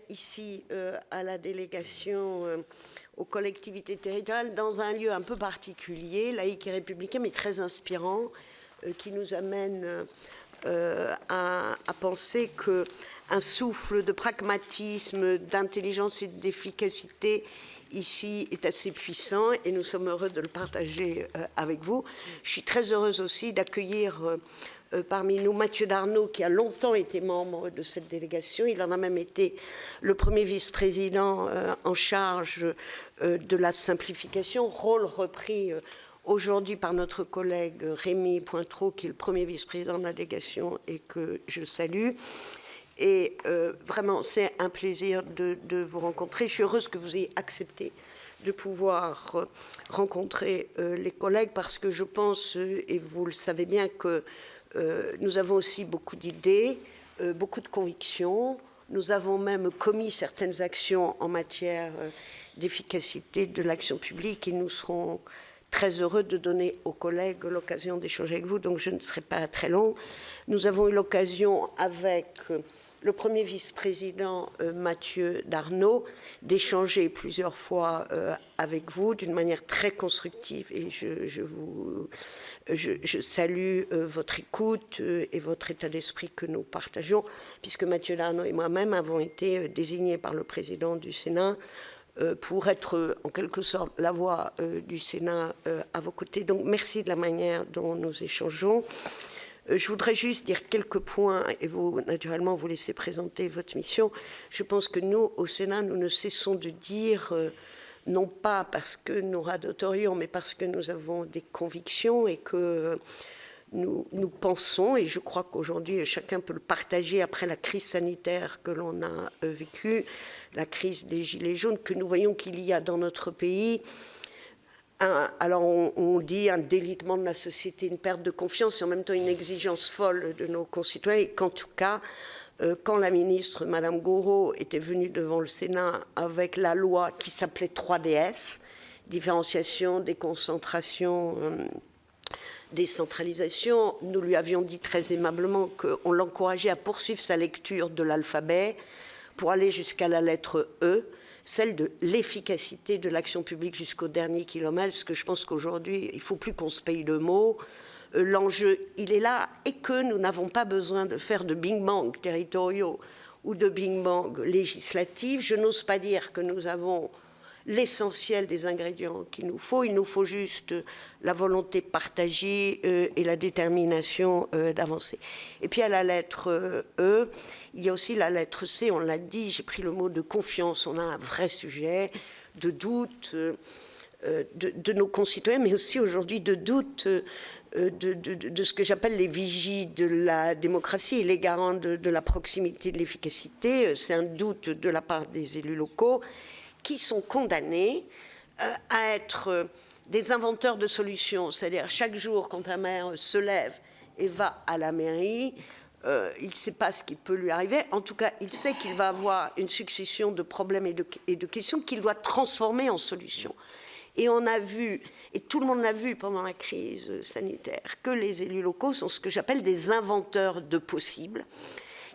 Ici à la délégation aux collectivités territoriales dans un lieu un peu particulier, laïque et républicain, mais très inspirant, qui nous amène à penser qu'un souffle de pragmatisme, d'intelligence et d'efficacité ici est assez puissant et nous sommes heureux de le partager avec vous. Je suis très heureuse aussi d'accueillir parmi nous Mathieu Darnaud, qui a longtemps été membre de cette délégation. Il en a même été le premier vice-président en charge de la simplification, rôle repris aujourd'hui par notre collègue Rémy Pointreau, qui est le premier vice-président de la délégation et que je salue. Et vraiment, c'est un plaisir de vous rencontrer. Je suis heureuse que vous ayez accepté de pouvoir rencontrer les collègues parce que je pense, et vous le savez bien, que nous avons aussi beaucoup d'idées, beaucoup de convictions. Nous avons même commis certaines actions en matière d'efficacité de l'action publique et nous serons très heureux de donner aux collègues l'occasion d'échanger avec vous, donc je ne serai pas très long. Nous avons eu l'occasion avec le premier vice-président Mathieu Darnaud d'échanger plusieurs fois avec vous d'une manière très constructive et je salue votre écoute et votre état d'esprit que nous partageons, puisque Mathieu Darnaud et moi-même avons été désignés par le président du Sénat pour être en quelque sorte la voix du Sénat à vos côtés. Donc merci de la manière dont nous échangeons. Je voudrais juste dire quelques points et vous, naturellement, vous laissez présenter votre mission. Je pense que nous, au Sénat, nous ne cessons de dire, non pas parce que nous radoterions, mais parce que nous avons des convictions et que nous pensons, et je crois qu'aujourd'hui chacun peut le partager après la crise sanitaire que l'on a vécue, la crise des Gilets jaunes, que nous voyons qu'il y a dans notre pays alors on dit un délitement de la société, une perte de confiance et en même temps une exigence folle de nos concitoyens, et qu'en tout cas, quand la ministre, Madame Gourault, était venue devant le Sénat avec la loi qui s'appelait 3DS, différenciation, déconcentration, décentralisation, nous lui avions dit très aimablement qu'on l'encourageait à poursuivre sa lecture de l'alphabet pour aller jusqu'à la lettre E, celle de l'efficacité de l'action publique jusqu'au dernier kilomètre, parce que je pense qu'aujourd'hui, il ne faut plus qu'on se paye le mot. L'enjeu, il est là, et que nous n'avons pas besoin de faire de bing-bang territoriaux ou de bing-bang législatifs. Je n'ose pas dire que nous avons l'essentiel des ingrédients qu'il nous faut. Il nous faut juste la volonté partagée et la détermination d'avancer. Et puis à la lettre E, il y a aussi la lettre C, on l'a dit, j'ai pris le mot de confiance. On a un vrai sujet de doute de nos concitoyens, mais aussi aujourd'hui de doute de ce que j'appelle les vigies de la démocratie et les garants de la proximité, de l'efficacité. C'est un doute de la part des élus locaux qui sont condamnés à être des inventeurs de solutions. C'est-à-dire, chaque jour, quand un maire se lève et va à la mairie, il ne sait pas ce qui peut lui arriver. En tout cas, il sait qu'il va avoir une succession de problèmes et de questions qu'il doit transformer en solutions. Et on a vu, et tout le monde l'a vu pendant la crise sanitaire, que les élus locaux sont ce que j'appelle des inventeurs de possibles,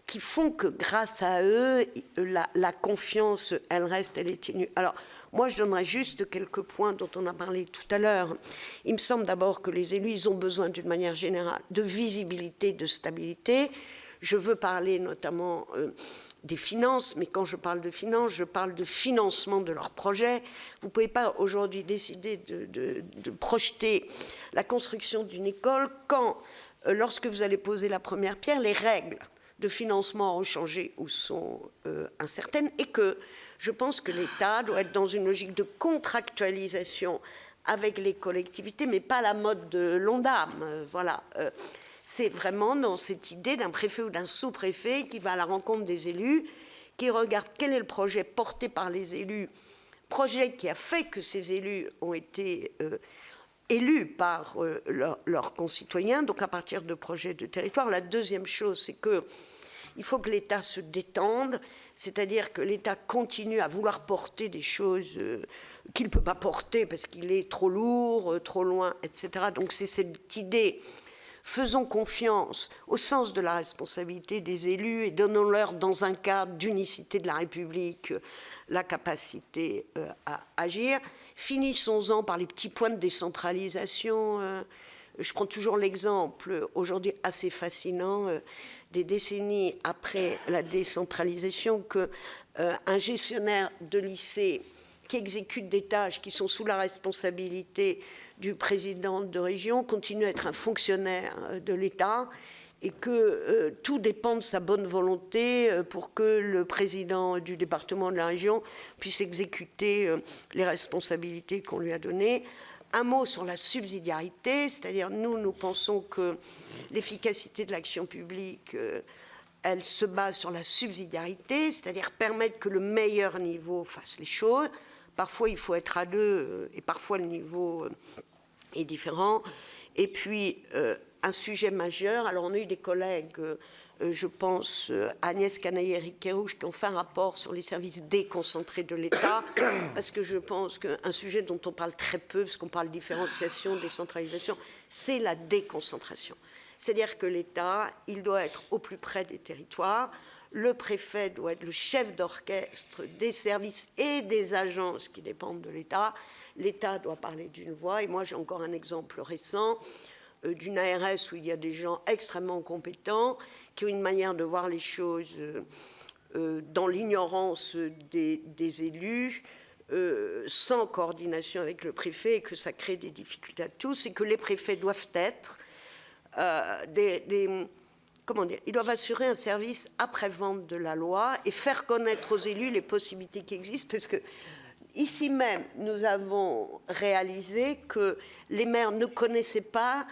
qui font que grâce à eux, la confiance, elle reste, elle est ténue. Alors, moi, je donnerai juste quelques points dont on a parlé tout à l'heure. Il me semble d'abord que les élus, ils ont besoin d'une manière générale de visibilité, de stabilité. Je veux parler notamment des finances, mais quand je parle de finances, je parle de financement de leurs projets. Vous ne pouvez pas aujourd'hui décider de projeter la construction d'une école quand, lorsque vous allez poser la première pierre, les règles de financement ont changé ou sont incertaines, et que je pense que l'État doit être dans une logique de contractualisation avec les collectivités, mais pas la mode de l'Ondam. Voilà. C'est vraiment dans cette idée d'un préfet ou d'un sous-préfet qui va à la rencontre des élus, qui regarde quel est le projet porté par les élus, projet qui a fait que ces élus ont été élus par leurs concitoyens, donc à partir de projets de territoire. La deuxième chose, c'est qu'il faut que l'État se détende, c'est-à-dire que l'État continue à vouloir porter des choses qu'il ne peut pas porter parce qu'il est trop lourd, trop loin, etc. Donc c'est cette idée Faisons confiance au sens de la responsabilité des élus et donnons-leur, dans un cadre d'unicité de la République, la capacité à agir. Finissons-en par les petits points de décentralisation. Je prends toujours l'exemple, aujourd'hui assez fascinant, des décennies après la décentralisation, qu'un gestionnaire de lycée qui exécute des tâches qui sont sous la responsabilité du président de région continue à être un fonctionnaire de l'État et que tout dépend de sa bonne volonté pour que le président du département de la région puisse exécuter les responsabilités qu'on lui a données. Un mot sur la subsidiarité, c'est-à-dire nous pensons que l'efficacité de l'action publique, elle se base sur la subsidiarité, c'est-à-dire permettre que le meilleur niveau fasse les choses. Parfois, il faut être à deux et parfois le niveau est différent. Et puis, un sujet majeur, alors on a eu des collègues, je pense Agnès Canaille et Éric Kerrouche, qui ont fait un rapport sur les services déconcentrés de l'État, parce que je pense qu'un sujet dont on parle très peu, parce qu'on parle différenciation, décentralisation, c'est la déconcentration. C'est-à-dire que l'État, il doit être au plus près des territoires. Le préfet doit être le chef d'orchestre des services et des agences qui dépendent de l'État. L'État doit parler d'une voix. Et moi, j'ai encore un exemple récent d'une ARS où il y a des gens extrêmement compétents qui ont une manière de voir les choses dans l'ignorance des élus, sans coordination avec le préfet, et que ça crée des difficultés à tous, et que les préfets doivent être comment dire, ils doivent assurer un service après-vente de la loi et faire connaître aux élus les possibilités qui existent, parce que ici même, nous avons réalisé que les maires ne connaissaient pas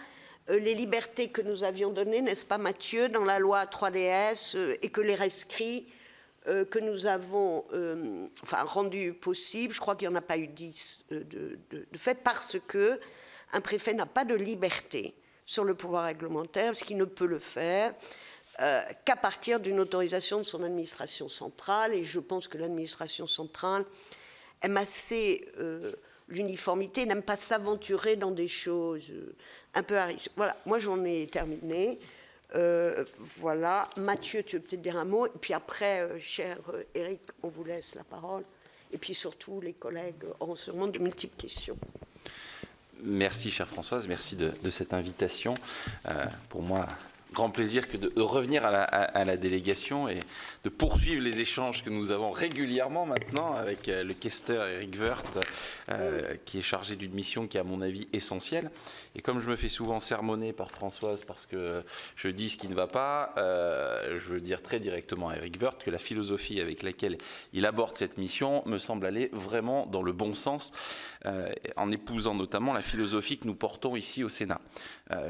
les libertés que nous avions données, n'est-ce pas Mathieu, dans la loi 3DS, et que les rescrits que nous avons rendus possibles, je crois qu'il n'y en a pas eu 10 de fait, parce qu'un préfet n'a pas de liberté sur le pouvoir réglementaire, parce qu'il ne peut le faire qu'à partir d'une autorisation de son administration centrale. Et je pense que l'administration centrale aime assez l'uniformité, n'aime pas s'aventurer dans des choses un peu à risque. Voilà, moi j'en ai terminé. Voilà, Mathieu, tu veux peut-être dire un mot, et puis après, cher Éric, on vous laisse la parole, et puis surtout les collègues auront sûrement de multiples questions. Merci, chère Françoise, merci de cette invitation. Pour moi, grand plaisir que de revenir à la délégation et de poursuivre les échanges que nous avons régulièrement maintenant avec le questeur Éric Woerth, qui est chargé d'une mission qui est à mon avis essentielle. Et comme je me fais souvent sermonner par Françoise parce que je dis ce qui ne va pas, je veux dire très directement à Éric Woerth que la philosophie avec laquelle il aborde cette mission me semble aller vraiment dans le bon sens, en épousant notamment la philosophie que nous portons ici au Sénat.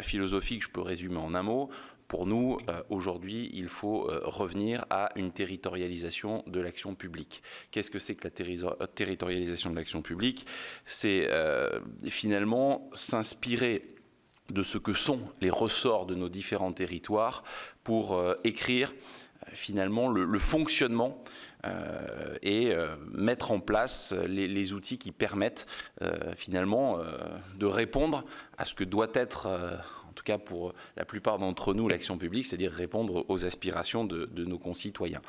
Philosophie que je peux résumer en un mot. Pour nous, aujourd'hui, il faut revenir à une territorialisation de l'action publique. Qu'est-ce que c'est que la territorialisation de l'action publique? C'est finalement s'inspirer de ce que sont les ressorts de nos différents territoires pour écrire finalement le fonctionnement et mettre en place les outils qui permettent finalement de répondre à ce que doit être en tout cas pour la plupart d'entre nous, l'action publique, c'est-à-dire répondre aux aspirations de nos concitoyens.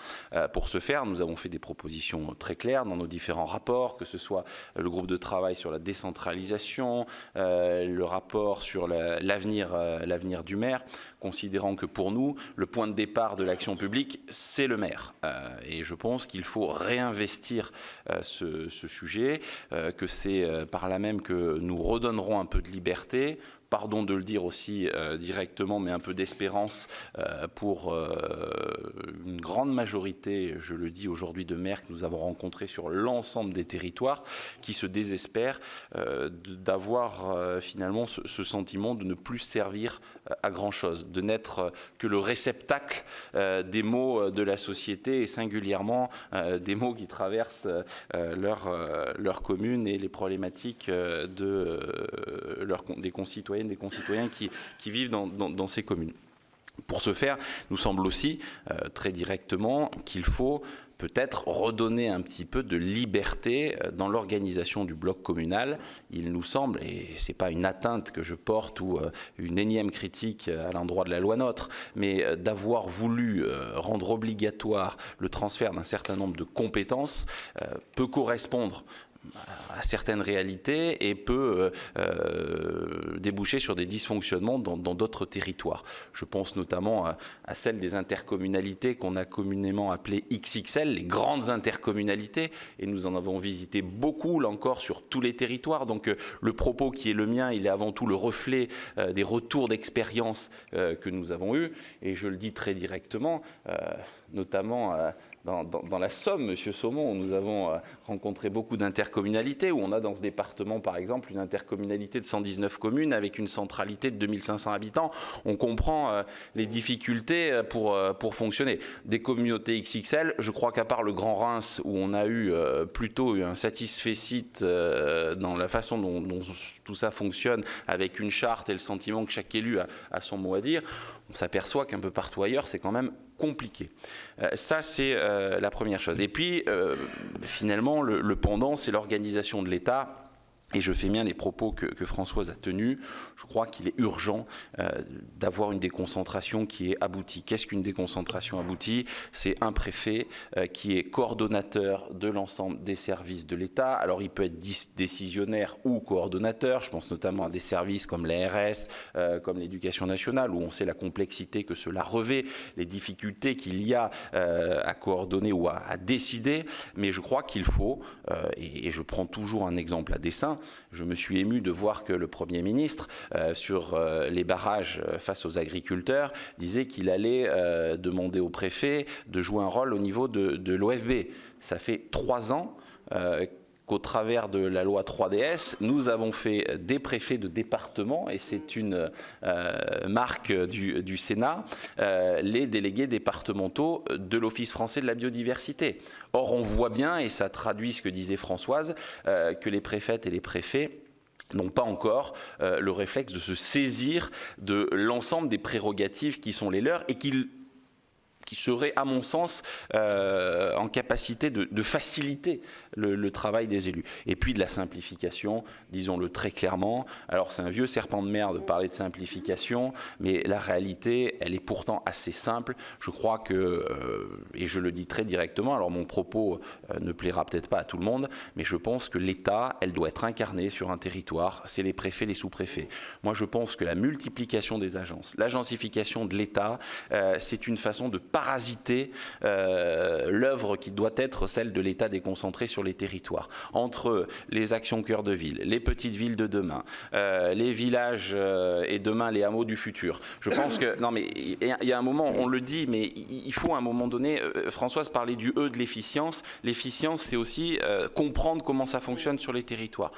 Pour ce faire, nous avons fait des propositions très claires dans nos différents rapports, que ce soit le groupe de travail sur la décentralisation, le rapport sur l'avenir du maire, considérant que pour nous, le point de départ de l'action publique, c'est le maire. Et je pense qu'il faut réinvestir ce sujet, que c'est par là même que nous redonnerons un peu de liberté, pardon de le dire aussi directement, mais un peu d'espérance pour une grande majorité, je le dis aujourd'hui, de maires que nous avons rencontrés sur l'ensemble des territoires, qui se désespèrent d'avoir finalement ce sentiment de ne plus servir à grand-chose, de n'être que le réceptacle des maux de la société et singulièrement des maux qui traversent leur commune et les problématiques des concitoyennes, des concitoyens qui vivent dans ces communes. Pour ce faire, nous semble aussi très directement qu'il faut peut-être redonner un petit peu de liberté dans l'organisation du bloc communal. Il nous semble, et ce n'est pas une atteinte que je porte ou une énième critique à l'endroit de la loi NOTRe, mais d'avoir voulu rendre obligatoire le transfert d'un certain nombre de compétences peut correspondre à certaines réalités et peut déboucher sur des dysfonctionnements dans d'autres territoires. Je pense notamment à celle des intercommunalités qu'on a communément appelées XXL, les grandes intercommunalités, et nous en avons visité beaucoup, là encore, sur tous les territoires. Donc le propos qui est le mien, il est avant tout le reflet des retours d'expérience que nous avons eus, et je le dis très directement, notamment dans la Somme, Monsieur Saumon, où nous avons rencontré beaucoup d'intercommunalités, où on a dans ce département, par exemple, une intercommunalité de 119 communes avec une centralité de 2500 habitants. On comprend les difficultés pour fonctionner. Des communautés XXL, je crois qu'à part le Grand Reims, où on a eu plutôt un satisfecit dans la façon dont tout ça fonctionne, avec une charte et le sentiment que chaque élu a son mot à dire, on s'aperçoit qu'un peu partout ailleurs, c'est quand même compliqué. Ça, c'est la première chose. Et puis, finalement, le pendant, c'est l'organisation de l'État. Et je fais bien les propos que Françoise a tenus. Je crois qu'il est urgent d'avoir une déconcentration qui est aboutie. Qu'est-ce qu'une déconcentration aboutie? C'est un préfet qui est coordonnateur de l'ensemble des services de l'État. Alors il peut être décisionnaire ou coordonnateur. Je pense notamment à des services comme l'ARS, comme l'éducation nationale, où on sait la complexité que cela revêt, les difficultés qu'il y a à coordonner ou à décider. Mais je crois qu'il faut, et je prends toujours un exemple à dessein, je me suis ému de voir que le Premier ministre, sur les barrages face aux agriculteurs, disait qu'il allait demander au préfet de jouer un rôle au niveau de l'OFB. Ça fait 3 ans qu'au travers de la loi 3DS, nous avons fait des préfets de département, et c'est une marque du Sénat, les délégués départementaux de l'Office français de la biodiversité. Or, on voit bien, et ça traduit ce que disait Françoise, que les préfètes et les préfets n'ont pas encore le réflexe de se saisir de l'ensemble des prérogatives qui sont les leurs et qui serait, à mon sens, en capacité de faciliter le travail des élus. Et puis de la simplification, disons-le très clairement. Alors c'est un vieux serpent de mer de parler de simplification, mais la réalité, elle est pourtant assez simple. Je crois que, et je le dis très directement, alors mon propos ne plaira peut-être pas à tout le monde, mais je pense que l'État, elle doit être incarnée sur un territoire. C'est les préfets, les sous-préfets. Moi, je pense que la multiplication des agences, l'agencification de l'État, c'est une façon de parasiter l'œuvre qui doit être celle de l'État déconcentré sur les territoires. Entre les actions cœur de ville, les petites villes de demain, les villages et demain les hameaux du futur. Je pense que, non mais il y a un moment, on le dit, mais il faut à un moment donné, Françoise parlait du E de l'efficience. L'efficience, c'est aussi comprendre comment ça fonctionne sur les territoires.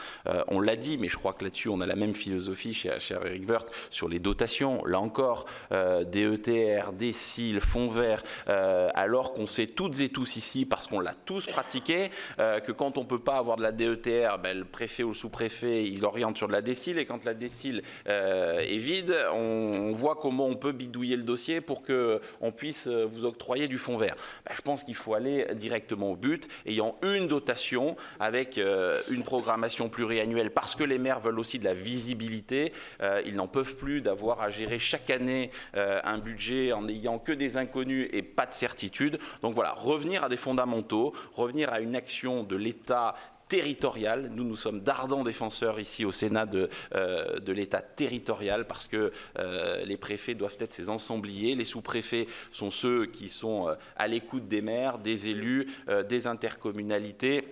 On l'a dit, mais je crois que là-dessus, on a la même philosophie chez Eric Woerth sur les dotations. Là encore, DETR, DSIL, fonds verts, alors qu'on sait toutes et tous ici, parce qu'on l'a tous pratiqué, que quand on ne peut pas avoir de la DETR, ben, le préfet ou le sous-préfet, il oriente sur de la DSIL, et quand la DSIL est vide, on voit comment on peut bidouiller le dossier pour qu'on puisse vous octroyer du fonds vert. Ben, je pense qu'il faut aller directement au but, ayant une dotation avec une programmation pluriannuelle, parce que les maires veulent aussi de la visibilité. Ils n'en peuvent plus d'avoir à gérer chaque année un budget en n'ayant que des inconnus et pas de certitude. Donc voilà, revenir à des fondamentaux, revenir à une action de l'État territorial. Nous sommes d'ardents défenseurs ici au Sénat de l'État territorial, parce que les préfets doivent être ces ensembliers. Les sous-préfets sont ceux qui sont à l'écoute des maires, des élus, des intercommunalités,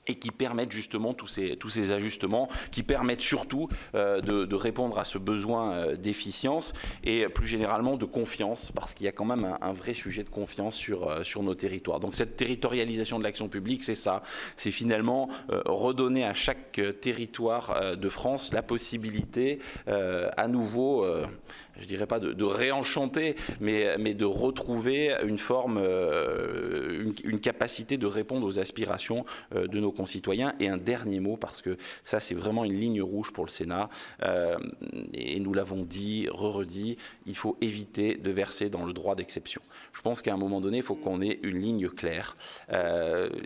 et qui permettent justement tous ces ajustements, qui permettent surtout de répondre à ce besoin d'efficience et plus généralement de confiance, parce qu'il y a quand même un vrai sujet de confiance sur nos territoires. Donc cette territorialisation de l'action publique, c'est ça, c'est finalement redonner à chaque territoire de France la possibilité à nouveau je dirais pas de réenchanter, mais de retrouver une forme, une capacité de répondre aux aspirations de nos concitoyens. Et un dernier mot, parce que ça c'est vraiment une ligne rouge pour le Sénat, et nous l'avons dit, redit, il faut éviter de verser dans le droit d'exception. Je pense qu'à un moment donné, il faut qu'on ait une ligne claire.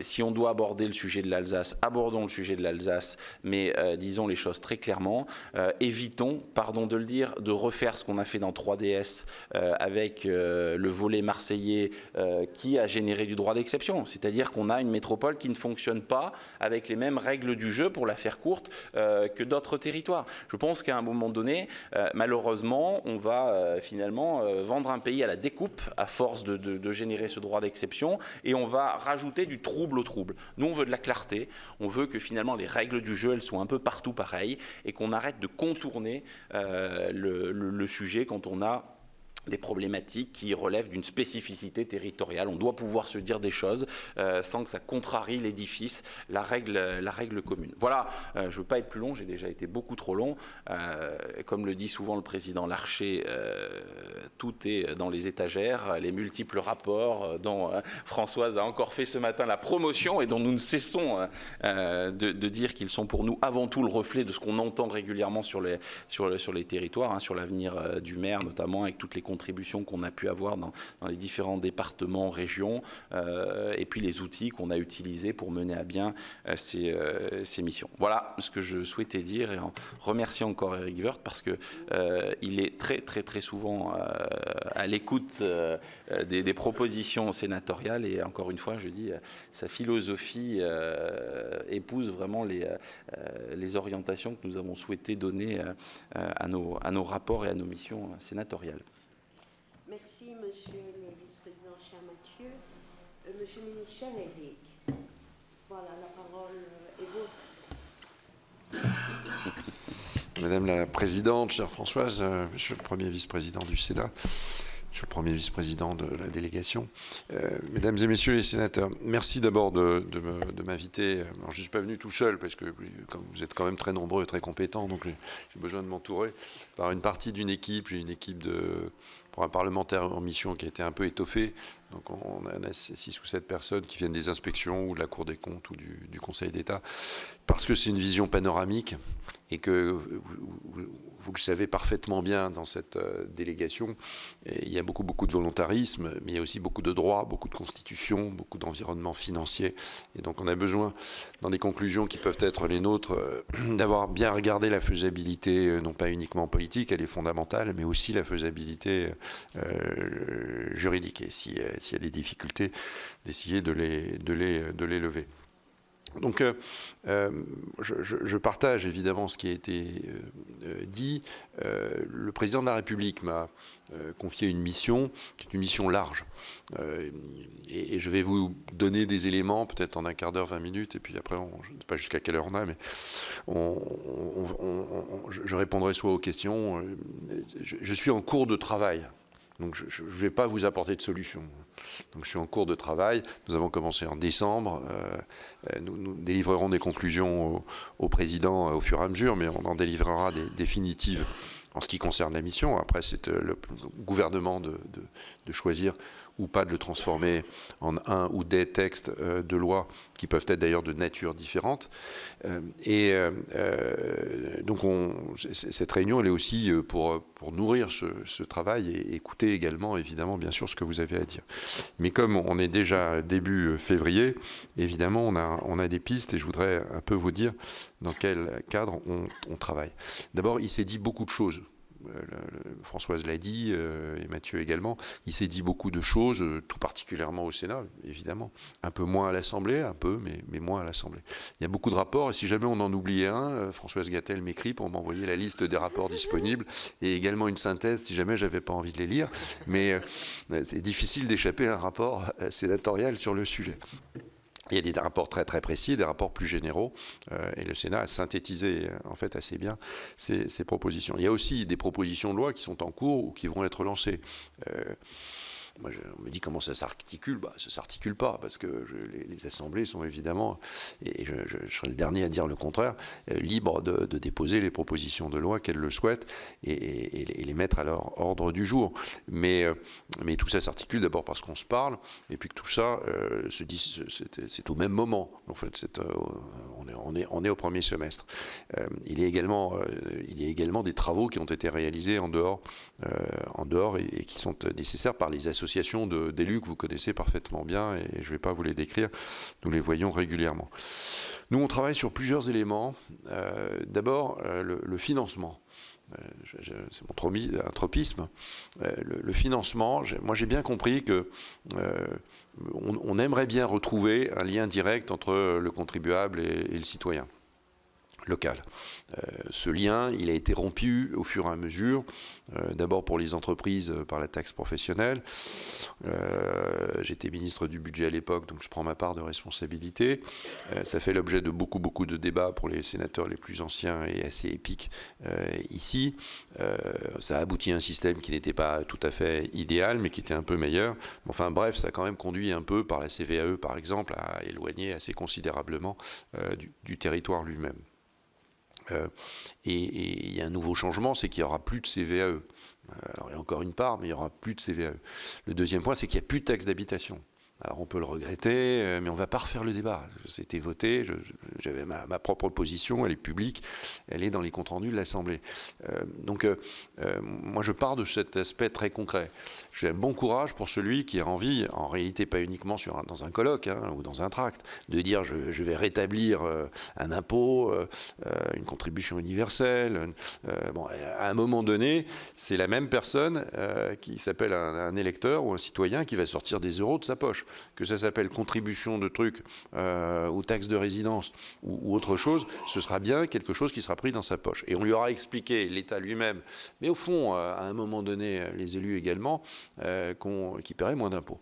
Si on doit aborder le sujet de l'Alsace, abordons le sujet de l'Alsace, mais disons les choses très clairement. Évitons, pardon de le dire, de refaire ce qu'on a fait dans 3DS avec le volet marseillais qui a généré du droit d'exception. C'est-à-dire qu'on a une métropole qui ne fonctionne pas avec les mêmes règles du jeu, pour la faire courte, que d'autres territoires. Je pense qu'à un moment donné, malheureusement, on va finalement vendre un pays à la découpe à force de générer ce droit d'exception, et on va rajouter du trouble au trouble. Nous, on veut de la clarté, on veut que finalement les règles du jeu, elles soient un peu partout pareilles, et qu'on arrête de contourner le sujet quand on a des problématiques qui relèvent d'une spécificité territoriale. On doit pouvoir se dire des choses sans que ça contrarie l'édifice, la règle commune. Voilà, je ne veux pas être plus long, j'ai déjà été beaucoup trop long. Comme le dit souvent le président Larcher, tout est dans les étagères, les multiples rapports dont Françoise a encore fait ce matin la promotion et dont nous ne cessons de dire qu'ils sont pour nous avant tout le reflet de ce qu'on entend régulièrement sur les territoires, sur l'avenir du maire notamment, avec toutes les contributions qu'on a pu avoir dans les différents départements, régions, et puis les outils qu'on a utilisés pour mener à bien ces missions. Voilà ce que je souhaitais dire, et en remerciant encore Éric Woerth parce que il est très souvent à l'écoute des propositions sénatoriales, et encore une fois, je dis, sa philosophie épouse vraiment les orientations que nous avons souhaité donner à nos rapports et à nos missions sénatoriales. Merci, Monsieur le vice-président cher Mathieu. Monsieur le ministre Chanellic, voilà, la parole est vôtre. Madame la Présidente, chère Françoise, Monsieur le Premier vice-président du Sénat, Monsieur le Premier vice-président de la délégation, Mesdames et Messieurs les sénateurs, merci d'abord de m'inviter. Alors, je ne suis pas venu tout seul parce que comme vous êtes quand même très nombreux et très compétents, donc j'ai besoin de m'entourer par une partie d'une équipe. J'ai une équipe pour un parlementaire en mission qui a été un peu étoffée. Donc on a 6 ou 7 personnes qui viennent des inspections ou de la Cour des comptes ou du Conseil d'État, parce que c'est une vision panoramique et que vous le savez parfaitement bien dans cette délégation. Et il y a beaucoup de volontarisme, mais il y a aussi beaucoup de droits, beaucoup de constitutions, beaucoup d'environnement financier. Et donc on a besoin, dans des conclusions qui peuvent être les nôtres, d'avoir bien regardé la faisabilité, non pas uniquement politique, elle est fondamentale, mais aussi la faisabilité juridique. Et s'il y a des difficultés, d'essayer de les lever. Donc, je partage évidemment ce qui a été dit. Le président de la République m'a confié une mission qui est une mission large. Et je vais vous donner des éléments, peut-être en un quart d'heure, 20 minutes, et puis après, je ne sais pas jusqu'à quelle heure on a, mais je répondrai soit aux questions. Je suis en cours de travail. Donc je ne vais pas vous apporter de solution. Donc je suis en cours de travail. Nous avons commencé en décembre. Nous délivrerons des conclusions au président au fur et à mesure, mais on en délivrera des définitives en ce qui concerne la mission. Après, c'est le gouvernement de choisir ou pas de le transformer en un ou des textes de loi qui peuvent être d'ailleurs de nature différente. Donc cette réunion, elle est aussi pour nourrir ce travail et écouter également, évidemment, bien sûr, ce que vous avez à dire. Mais comme on est déjà début février, évidemment, on a des pistes, et je voudrais un peu vous dire dans quel cadre on travaille. D'abord, il s'est dit beaucoup de choses. Françoise l'a dit, et Mathieu également, il s'est dit beaucoup de choses, tout particulièrement au Sénat, évidemment. Un peu moins à l'Assemblée, un peu, mais moins à l'Assemblée. Il y a beaucoup de rapports, et si jamais on en oubliait un, Françoise Gattel m'écrit pour m'envoyer la liste des rapports disponibles, et également une synthèse, si jamais j'avais pas envie de les lire. Mais c'est difficile d'échapper à un rapport sénatorial sur le sujet. Il y a des rapports très précis, des rapports plus généraux, et le Sénat a synthétisé en fait assez bien ces propositions. Il y a aussi des propositions de loi qui sont en cours ou qui vont être lancées. Moi, on me dit comment ça s'articule. Ça ne s'articule pas, parce que les assemblées sont évidemment, et je serai le dernier à dire le contraire, libres de déposer les propositions de loi qu'elles le souhaitent et les mettre à leur ordre du jour. Mais tout ça s'articule d'abord parce qu'on se parle, et puis que tout ça se dit, c'est au même moment. En fait, on est au premier semestre. Il y a également des travaux qui ont été réalisés en dehors et qui sont nécessaires par les associations d'élus que vous connaissez parfaitement bien, et je ne vais pas vous les décrire, nous les voyons régulièrement. Nous, on travaille sur plusieurs éléments. D'abord, le financement. C'est mon tropisme. Le financement, moi j'ai bien compris que on aimerait bien retrouver un lien direct entre le contribuable et le citoyen local. Ce lien, il a été rompu au fur et à mesure, d'abord pour les entreprises par la taxe professionnelle. J'étais ministre du budget à l'époque, donc je prends ma part de responsabilité. Ça fait l'objet de beaucoup de débats pour les sénateurs les plus anciens et assez épiques ici. Ça a abouti à un système qui n'était pas tout à fait idéal, mais qui était un peu meilleur. Enfin bref, ça a quand même conduit un peu par la CVAE, par exemple, à éloigner assez considérablement du territoire lui-même. Et il y a un nouveau changement, c'est qu'il n'y aura plus de CVAE. Alors il y a encore une part, mais il n'y aura plus de CVAE. Le deuxième point, c'est qu'il n'y a plus de taxe d'habitation. Alors on peut le regretter, mais on ne va pas refaire le débat. C'était voté, j'avais ma propre position, elle est publique, elle est dans les comptes rendus de l'Assemblée. Donc moi je pars de cet aspect très concret. J'ai un bon courage pour celui qui a envie, en réalité pas uniquement dans un colloque ou dans un tract, de dire je vais rétablir un impôt, une contribution universelle. À un moment donné, c'est la même personne qui s'appelle un électeur ou un citoyen qui va sortir des euros de sa poche. Que ça s'appelle contribution de trucs ou taxe de résidence ou autre chose, ce sera bien quelque chose qui sera pris dans sa poche. Et on lui aura expliqué, l'État lui-même, mais au fond, à un moment donné, les élus également, qui paieraient moins d'impôts.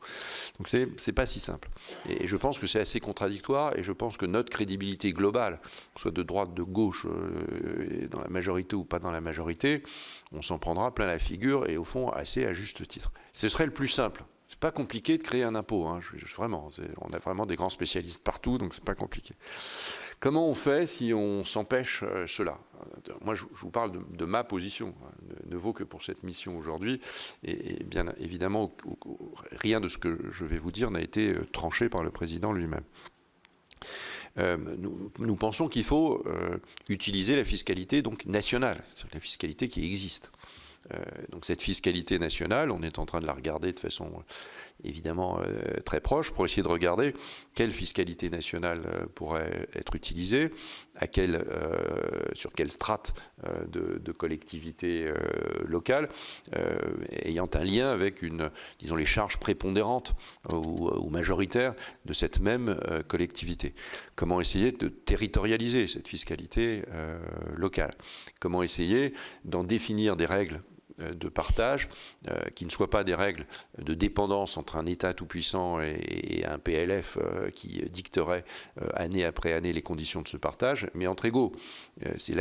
Donc c'est pas si simple. Et je pense que c'est assez contradictoire, et je pense que notre crédibilité globale, soit de droite, de gauche, dans la majorité ou pas dans la majorité, on s'en prendra plein la figure, et au fond, assez à juste titre. Ce serait le plus simple. C'est pas compliqué de créer un impôt, vraiment. On a vraiment des grands spécialistes partout, donc c'est pas compliqué. Comment on fait si on s'empêche cela? Moi, je vous parle de ma position, ne vaut que pour cette mission aujourd'hui, et bien évidemment, rien de ce que je vais vous dire n'a été tranché par le président lui-même. Nous pensons qu'il faut utiliser la fiscalité donc nationale, la fiscalité qui existe. Donc cette fiscalité nationale, on est en train de la regarder de façon évidemment très proche pour essayer de regarder quelle fiscalité nationale pourrait être utilisée, sur quelle strate de collectivités locales, ayant un lien avec disons les charges prépondérantes ou majoritaires de cette même collectivité. Comment essayer de territorialiser cette fiscalité locale? Comment essayer d'en définir des règles de partage, qui ne soient pas des règles de dépendance entre un État tout-puissant et un PLF qui dicterait année après année les conditions de ce partage, mais entre égaux. C'est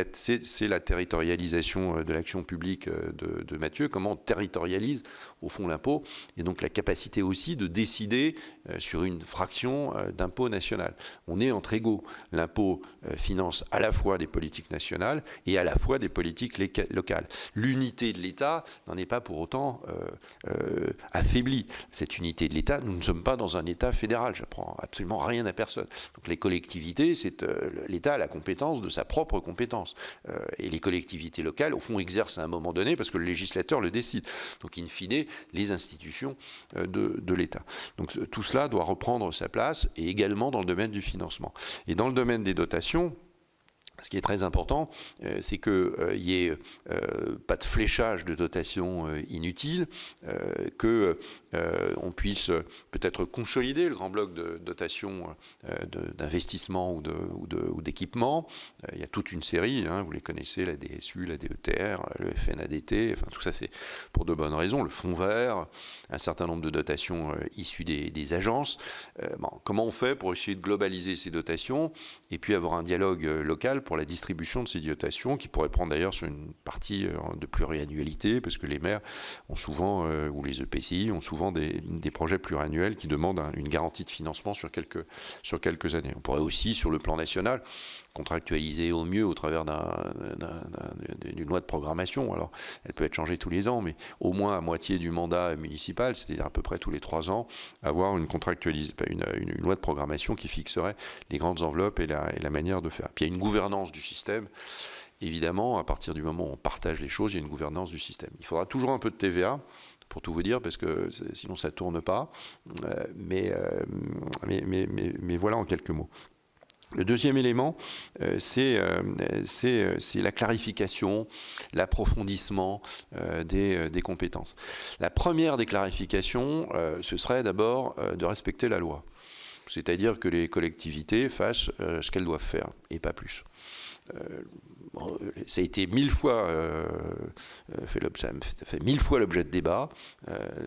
la territorialisation de l'action publique de Mathieu, comment on territorialise au fond l'impôt, et donc la capacité aussi de décider sur une fraction d'impôt national. On est entre égaux. L'impôt finance à la fois des politiques nationales et à la fois des politiques locales. L'unité de l'État n'en est pas pour autant affaiblie. Cette unité de l'État, nous ne sommes pas dans un État fédéral, je n'apprends absolument rien à personne. Donc les collectivités, l'État a la compétence de sa propre compétence. Et les collectivités locales, au fond, exercent à un moment donné, parce que le législateur le décide. Donc in fine, les institutions de l'État. Donc tout cela doit reprendre sa place, et également dans le domaine du financement. Et dans le domaine des dotations, ce qui est très important, c'est qu'il n'y ait pas de fléchage de dotations inutiles, qu'on puisse peut-être consolider le grand bloc de dotations d'investissement ou d'équipement. Il y a toute une série, vous les connaissez, la DSU, la DETR, le FNADT, enfin tout ça c'est pour de bonnes raisons, le fonds vert, un certain nombre de dotations issues des agences. Comment on fait pour essayer de globaliser ces dotations et puis avoir un dialogue local pour la distribution de ces dotations, qui pourrait prendre d'ailleurs sur une partie de pluriannualité, parce que les maires ont souvent, ou les EPCI ont souvent des projets pluriannuels qui demandent une garantie de financement sur quelques années. On pourrait aussi, sur le plan national, contractualiser au mieux au travers d'une loi de programmation. Alors, elle peut être changée tous les ans, mais au moins à moitié du mandat municipal, c'est-à-dire à peu près tous les 3 ans, avoir une loi de programmation qui fixerait les grandes enveloppes et la manière de faire. Puis il y a une gouvernance du système. Évidemment, à partir du moment où on partage les choses, il y a une gouvernance du système. Il faudra toujours un peu de TVA, pour tout vous dire, parce que sinon ça ne tourne pas. Mais voilà en quelques mots. Le deuxième élément, c'est la clarification, l'approfondissement des compétences. La première des clarifications, ce serait d'abord de respecter la loi. C'est-à-dire que les collectivités fassent ce qu'elles doivent faire, et pas plus. Ça a été 1000 fois fait 1000 fois l'objet de débats.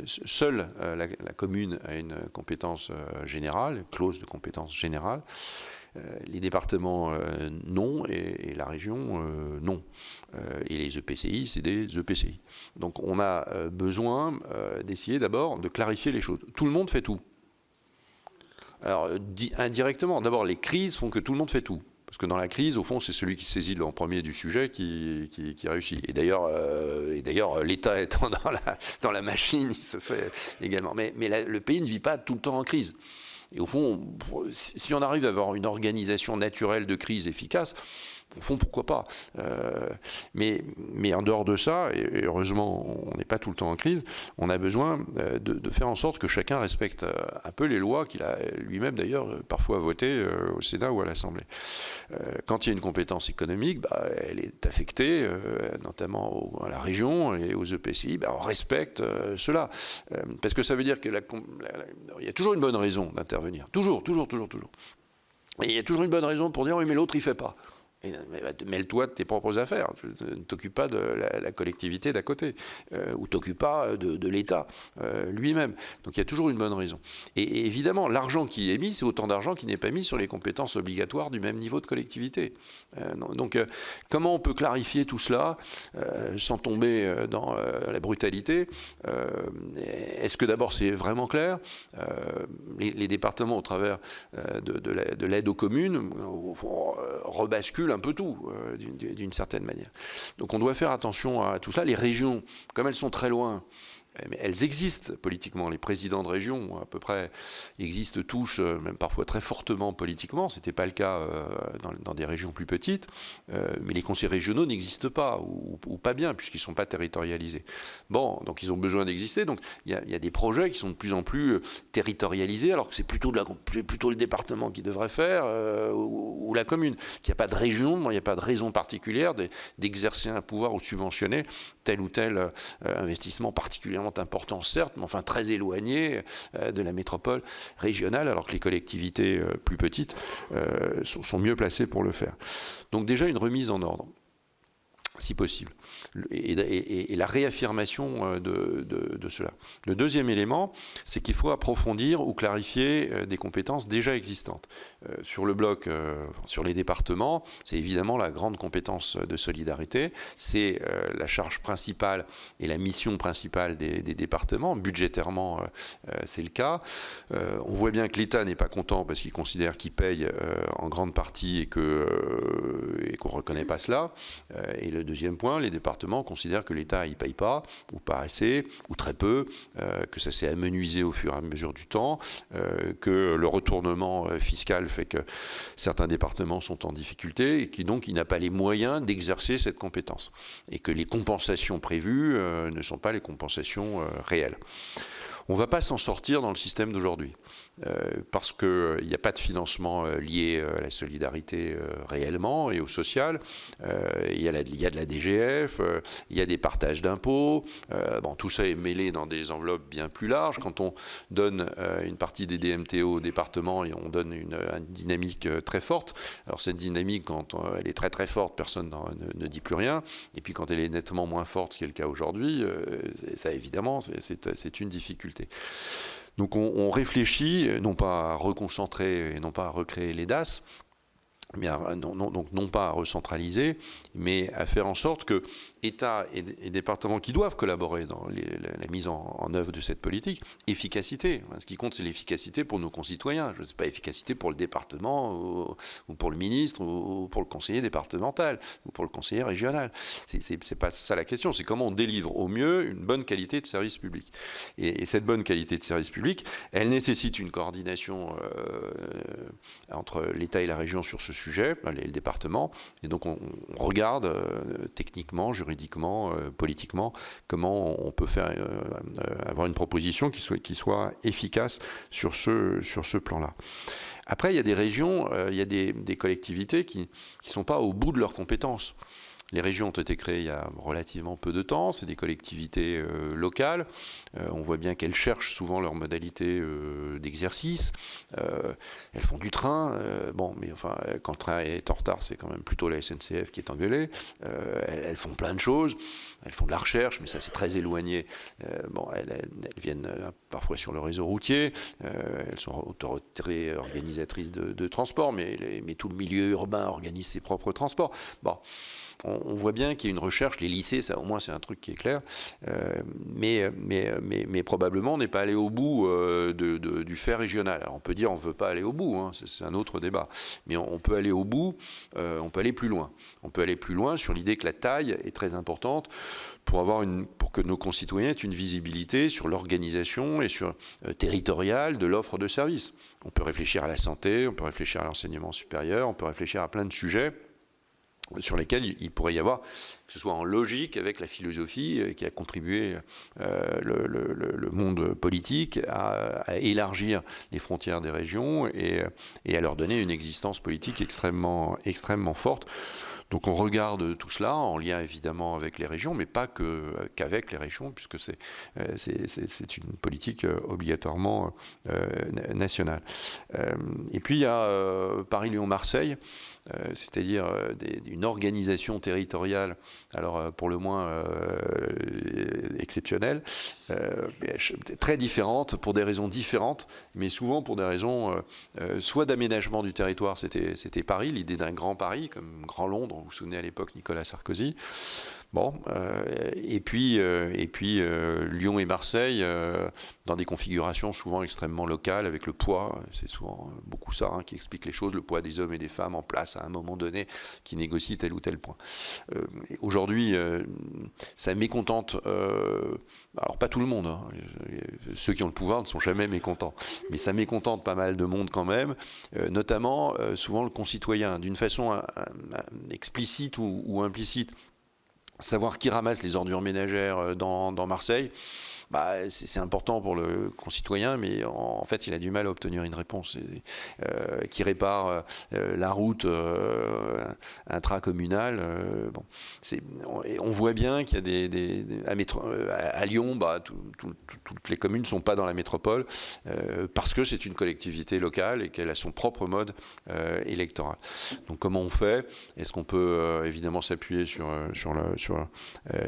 Seule la commune a une compétence générale, une clause de compétence générale. Les départements, non, et la région, non. Et les EPCI, c'est des EPCI. Donc on a besoin d'essayer d'abord de clarifier les choses. Tout le monde fait tout. Alors, indirectement, d'abord, les crises font que tout le monde fait tout. Parce que dans la crise, au fond, c'est celui qui se saisit en premier du sujet qui réussit. Et d'ailleurs, l'État étant dans la machine, il se fait également. Mais le pays ne vit pas tout le temps en crise. Et au fond, si on arrive à avoir une organisation naturelle de crise efficace, au fond, pourquoi pas. Mais en dehors de ça, et heureusement, on n'est pas tout le temps en crise, on a besoin de faire en sorte que chacun respecte un peu les lois qu'il a lui-même d'ailleurs parfois votées au Sénat ou à l'Assemblée. Quand il y a une compétence économique, elle est affectée, notamment à la région et aux EPCI, on respecte cela. Parce que ça veut dire qu'il y a toujours une bonne raison d'intervenir. Toujours. Et il y a toujours une bonne raison pour dire oui, mais l'autre, il ne fait pas. Mêle-toi de tes propres affaires, ne t'occupe pas de la collectivité d'à côté, ou t'occupe pas de l'État lui-même. Donc il y a toujours une bonne raison. Et évidemment, l'argent qui est mis, c'est autant d'argent qui n'est pas mis sur les compétences obligatoires du même niveau de collectivité. Donc comment on peut clarifier tout cela sans tomber dans la brutalité? Est-ce que d'abord c'est vraiment clair? Les départements, au travers de l'aide aux communes, rebasculent un peu tout, d'une certaine manière. Donc on doit faire attention à tout ça. Les régions, comme elles sont très loin, mais elles existent politiquement. Les présidents de région, à peu près, existent tous, même parfois très fortement politiquement. Ce n'était pas le cas dans des régions plus petites. Mais les conseils régionaux n'existent pas, ou pas bien, puisqu'ils ne sont pas territorialisés. Bon, donc ils ont besoin d'exister. Donc il y a des projets qui sont de plus en plus territorialisés, alors que c'est plutôt le département qui devrait faire, ou la commune. Qu'il n'y a pas de région, il n'y a pas de raison particulière d'exercer un pouvoir ou de subventionner tel ou tel investissement particulièrement important, certes, mais enfin très éloigné de la métropole régionale, alors que les collectivités plus petites sont mieux placées pour le faire. Donc déjà une remise en ordre, si possible, et la réaffirmation de cela. Le deuxième élément, c'est qu'il faut approfondir ou clarifier des compétences déjà existantes. Sur le bloc, sur les départements, c'est évidemment la grande compétence de solidarité, c'est la charge principale et la mission principale des départements, budgétairement c'est le cas. On voit bien que l'État n'est pas content parce qu'il considère qu'il paye en grande partie et qu'on ne reconnaît pas cela. Et le deuxième point, les départements considèrent que l'État ne paye pas, ou pas assez, ou très peu, que ça s'est amenuisé au fur et à mesure du temps, que le retournement fiscal fait que certains départements sont en difficulté et qui donc il n'a pas les moyens d'exercer cette compétence. Et que les compensations prévues ne sont pas les compensations réelles. On ne va pas s'en sortir dans le système d'aujourd'hui, parce qu'il n'y a pas de financement lié à la solidarité réellement et au social. Il y a de la DGF, il y a des partages d'impôts. Bon, tout ça est mêlé dans des enveloppes bien plus larges. Quand on donne une partie des DMTO au département, et on donne une dynamique très forte. Alors cette dynamique, quand elle est très très forte, personne ne dit plus rien. Et puis quand elle est nettement moins forte, ce qui est le cas aujourd'hui, ça évidemment, c'est une difficulté. Donc on réfléchit, non pas à reconcentrer et non pas à recréer les DAS, donc non pas à recentraliser, mais à faire en sorte que État et départements qui doivent collaborer dans la mise en œuvre de cette politique, efficacité. Ce qui compte, c'est l'efficacité pour nos concitoyens. Je ne sais pas, efficacité pour le département ou pour le ministre ou pour le conseiller départemental ou pour le conseiller régional. C'est pas ça la question. C'est comment on délivre au mieux une bonne qualité de service public. Et cette bonne qualité de service public, elle nécessite une coordination entre l'État et la région sur ce sujet, le département. Et donc on regarde techniquement, juridiquement, politiquement, comment on peut faire avoir une proposition qui soit efficace sur ce plan-là. Après, il y a des régions, il y a des collectivités qui ne sont pas au bout de leurs compétences. Les régions ont été créées il y a relativement peu de temps, c'est des collectivités locales. On voit bien qu'elles cherchent souvent leurs modalités d'exercice. Elles font du train. Mais enfin, quand le train est en retard, c'est quand même plutôt la SNCF qui est engueulée. Elles font plein de choses. Elles font de la recherche, mais ça c'est très éloigné. Elles viennent parfois sur le réseau routier. Elles sont autorités organisatrices de transport, mais tout le milieu urbain organise ses propres transports. On voit bien qu'il y a une recherche. Les lycées, ça au moins c'est un truc qui est clair. Mais probablement on n'est pas allé au bout du fait régional. Alors on peut dire on ne veut pas aller au bout, c'est un autre débat. Mais on peut aller au bout, on peut aller plus loin. On peut aller plus loin sur l'idée que la taille est très importante pour que nos concitoyens aient une visibilité sur l'organisation et sur territoriale de l'offre de services. On peut réfléchir à la santé, on peut réfléchir à l'enseignement supérieur, on peut réfléchir à plein de sujets sur lesquels il pourrait y avoir, que ce soit en logique avec la philosophie qui a contribué le monde politique à élargir les frontières des régions et à leur donner une existence politique extrêmement forte. Donc on regarde tout cela en lien évidemment avec les régions, mais pas qu'avec les régions, puisque c'est une politique obligatoirement nationale. Et puis il y a Paris-Lyon-Marseille, c'est-à-dire une organisation territoriale, alors pour le moins exceptionnelle, très différente, pour des raisons différentes, mais souvent pour des raisons soit d'aménagement du territoire, c'était Paris, l'idée d'un grand Paris, comme Grand Londres, vous vous souvenez à l'époque Nicolas Sarkozy. Et puis Lyon et Marseille, dans des configurations souvent extrêmement locales, avec le poids, c'est souvent beaucoup ça qui explique les choses, le poids des hommes et des femmes en place à un moment donné qui négocient tel ou tel point. Aujourd'hui, ça mécontente, alors pas tout le monde, ceux qui ont le pouvoir ne sont jamais mécontents, mais ça mécontente pas mal de monde quand même, notamment souvent le concitoyen, d'une façon explicite ou implicite. Savoir qui ramasse les ordures ménagères dans Marseille, c'est important pour le concitoyen, mais en fait, il a du mal à obtenir une réponse. Qui répare la route intracommunale. On voit bien qu'il y a à Lyon, toutes les communes ne sont pas dans la métropole parce que c'est une collectivité locale et qu'elle a son propre mode électoral. Donc comment on fait? Est-ce qu'on peut évidemment s'appuyer sur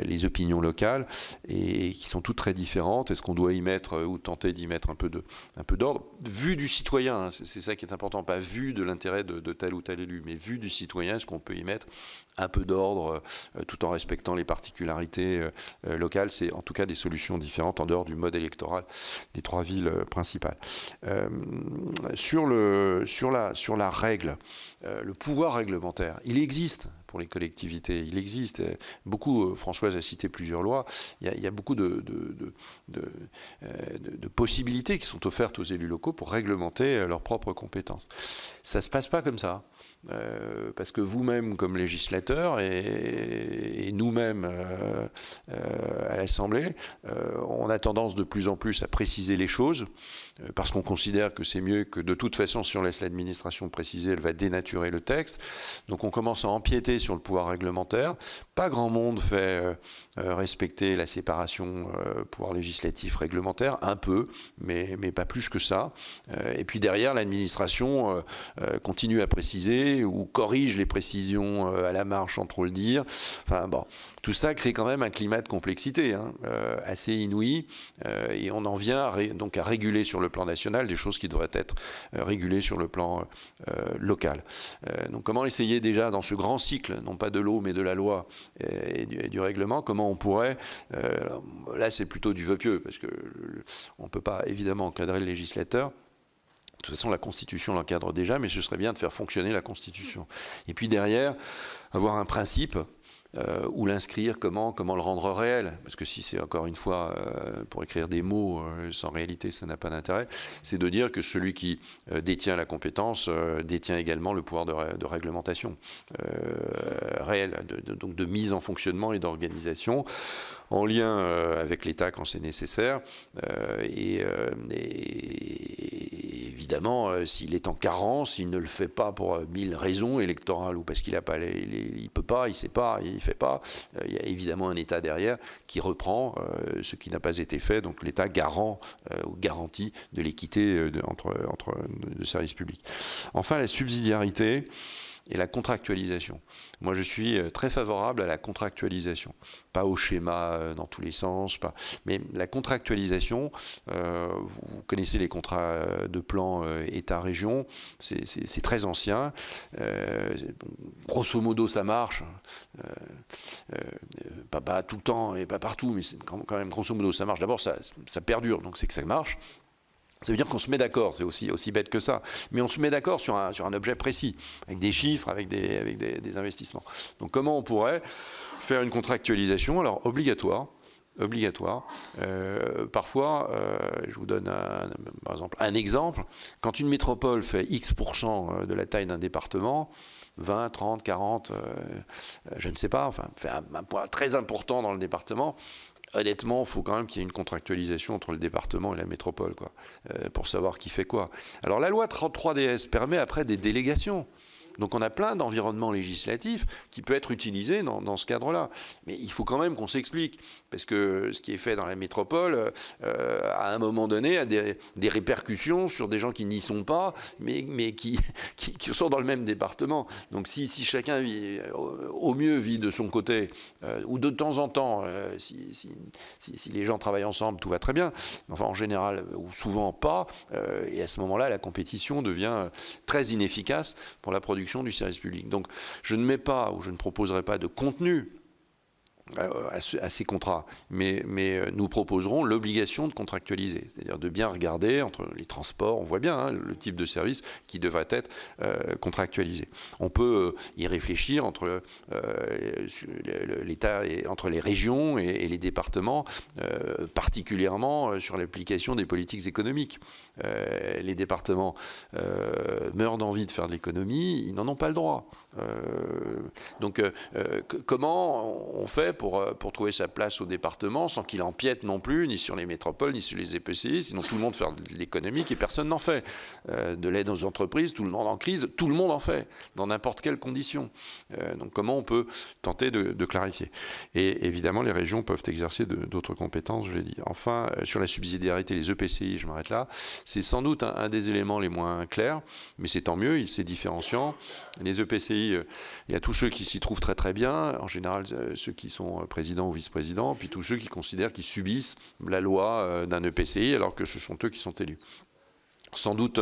les opinions locales et qui sont toutes très différentes? Est-ce qu'on doit y mettre ou tenter d'y mettre un peu d'ordre, vu du citoyen, c'est ça qui est important, pas vu de l'intérêt de tel ou tel élu, mais vu du citoyen, est-ce qu'on peut y mettre un peu d'ordre tout en respectant les particularités locales? C'est en tout cas des solutions différentes en dehors du mode électoral des trois villes principales. Sur la règle, le pouvoir réglementaire, il existe pour les collectivités, il existe beaucoup. Françoise a cité plusieurs lois. Il y a beaucoup de possibilités qui sont offertes aux élus locaux pour réglementer leurs propres compétences. Ça se passe pas comme ça. Parce que vous-même, comme législateur, et nous-mêmes à l'Assemblée, on a tendance de plus en plus à préciser les choses, parce qu'on considère que c'est mieux, que de toute façon, si on laisse l'administration préciser, elle va dénaturer le texte. Donc on commence à empiéter sur le pouvoir réglementaire. Pas grand monde fait respecter la séparation pouvoir législatif réglementaire, un peu, mais pas plus que ça. Et puis derrière, l'administration continue à préciser ou corrige les précisions à la marge sans trop le dire. Enfin bon, tout ça crée quand même un climat de complexité assez inouï, et on en vient donc à réguler sur le plan national des choses qui devraient être régulées sur le plan local. Donc comment essayer déjà dans ce grand cycle, non pas de l'eau mais de la loi et du règlement, comment on pourrait, là c'est plutôt du vœu pieux, parce qu'on ne peut pas évidemment encadrer le législateur. De toute façon, la Constitution l'encadre déjà, mais ce serait bien de faire fonctionner la Constitution. Et puis derrière, avoir un principe ou l'inscrire, comment le rendre réel. Parce que si c'est encore une fois pour écrire des mots sans réalité, ça n'a pas d'intérêt. C'est de dire que celui qui détient la compétence détient également le pouvoir de réglementation réel, donc de mise en fonctionnement et d'organisation, en lien avec l'État quand c'est nécessaire. Et évidemment, s'il est en carence, il ne le fait pas pour 1000 raisons électorales ou parce qu'il a pas il peut pas, il sait pas, il fait pas. Il y a évidemment un État derrière qui reprend ce qui n'a pas été fait. Donc l'État garant ou garantit de l'équité entre le service public. Enfin, la subsidiarité et la contractualisation. Moi, je suis très favorable à la contractualisation. Pas au schéma dans tous les sens, mais la contractualisation, vous connaissez les contrats de plan État-région, c'est très ancien. Grosso modo, ça marche. Pas tout le temps et pas partout, mais quand même, grosso modo, ça marche. D'abord, ça perdure, donc c'est que ça marche. Ça veut dire qu'on se met d'accord, c'est aussi bête que ça. Mais on se met d'accord sur un objet précis, avec des chiffres, avec des investissements. Donc comment on pourrait faire une contractualisation? Alors obligatoire. Parfois, je vous donne par exemple un exemple. Quand une métropole fait X% de la taille d'un département, 20, 30, 40, je ne sais pas, enfin, fait un point très important dans le département. Honnêtement, il faut quand même qu'il y ait une contractualisation entre le département et la métropole, pour savoir qui fait quoi. Alors la loi 33DS permet après des délégations. Donc on a plein d'environnements législatifs qui peuvent être utilisés dans ce cadre-là. Mais il faut quand même qu'on s'explique, parce que ce qui est fait dans la métropole, à un moment donné, a des répercussions sur des gens qui n'y sont pas, mais qui sont dans le même département. Donc si chacun vit, au mieux vit de son côté, ou de temps en temps, si les gens travaillent ensemble, tout va très bien. Enfin, en général, ou souvent pas. Et à ce moment-là, la compétition devient très inefficace pour la production du service public. Donc je ne mets pas ou je ne proposerai pas de contenu à ces contrats, mais nous proposerons l'obligation de contractualiser, c'est-à-dire de bien regarder entre les transports, on voit bien le type de service qui devrait être contractualisé. On peut y réfléchir entre l'État et entre les régions et les départements, particulièrement sur l'application des politiques économiques. Les départements meurent d'envie de faire de l'économie, ils n'en ont pas le droit. Donc comment on fait pour trouver sa place au département sans qu'il empiète non plus ni sur les métropoles ni sur les EPCI, sinon tout le monde fait de l'économique et personne n'en fait. De l'aide aux entreprises, tout le monde en crise, tout le monde en fait, dans n'importe quelle condition. Donc comment on peut tenter de clarifier? Et évidemment, les régions peuvent exercer d'autres compétences, je l'ai dit. Enfin, sur la subsidiarité, les EPCI, je m'arrête là, c'est sans doute un des éléments les moins clairs, mais c'est tant mieux, c'est différenciant. Les EPCI, il y a tous ceux qui s'y trouvent très très bien, en général ceux qui sont présidents ou vice-présidents, puis tous ceux qui considèrent qu'ils subissent la loi d'un EPCI alors que ce sont eux qui sont élus. Sans doute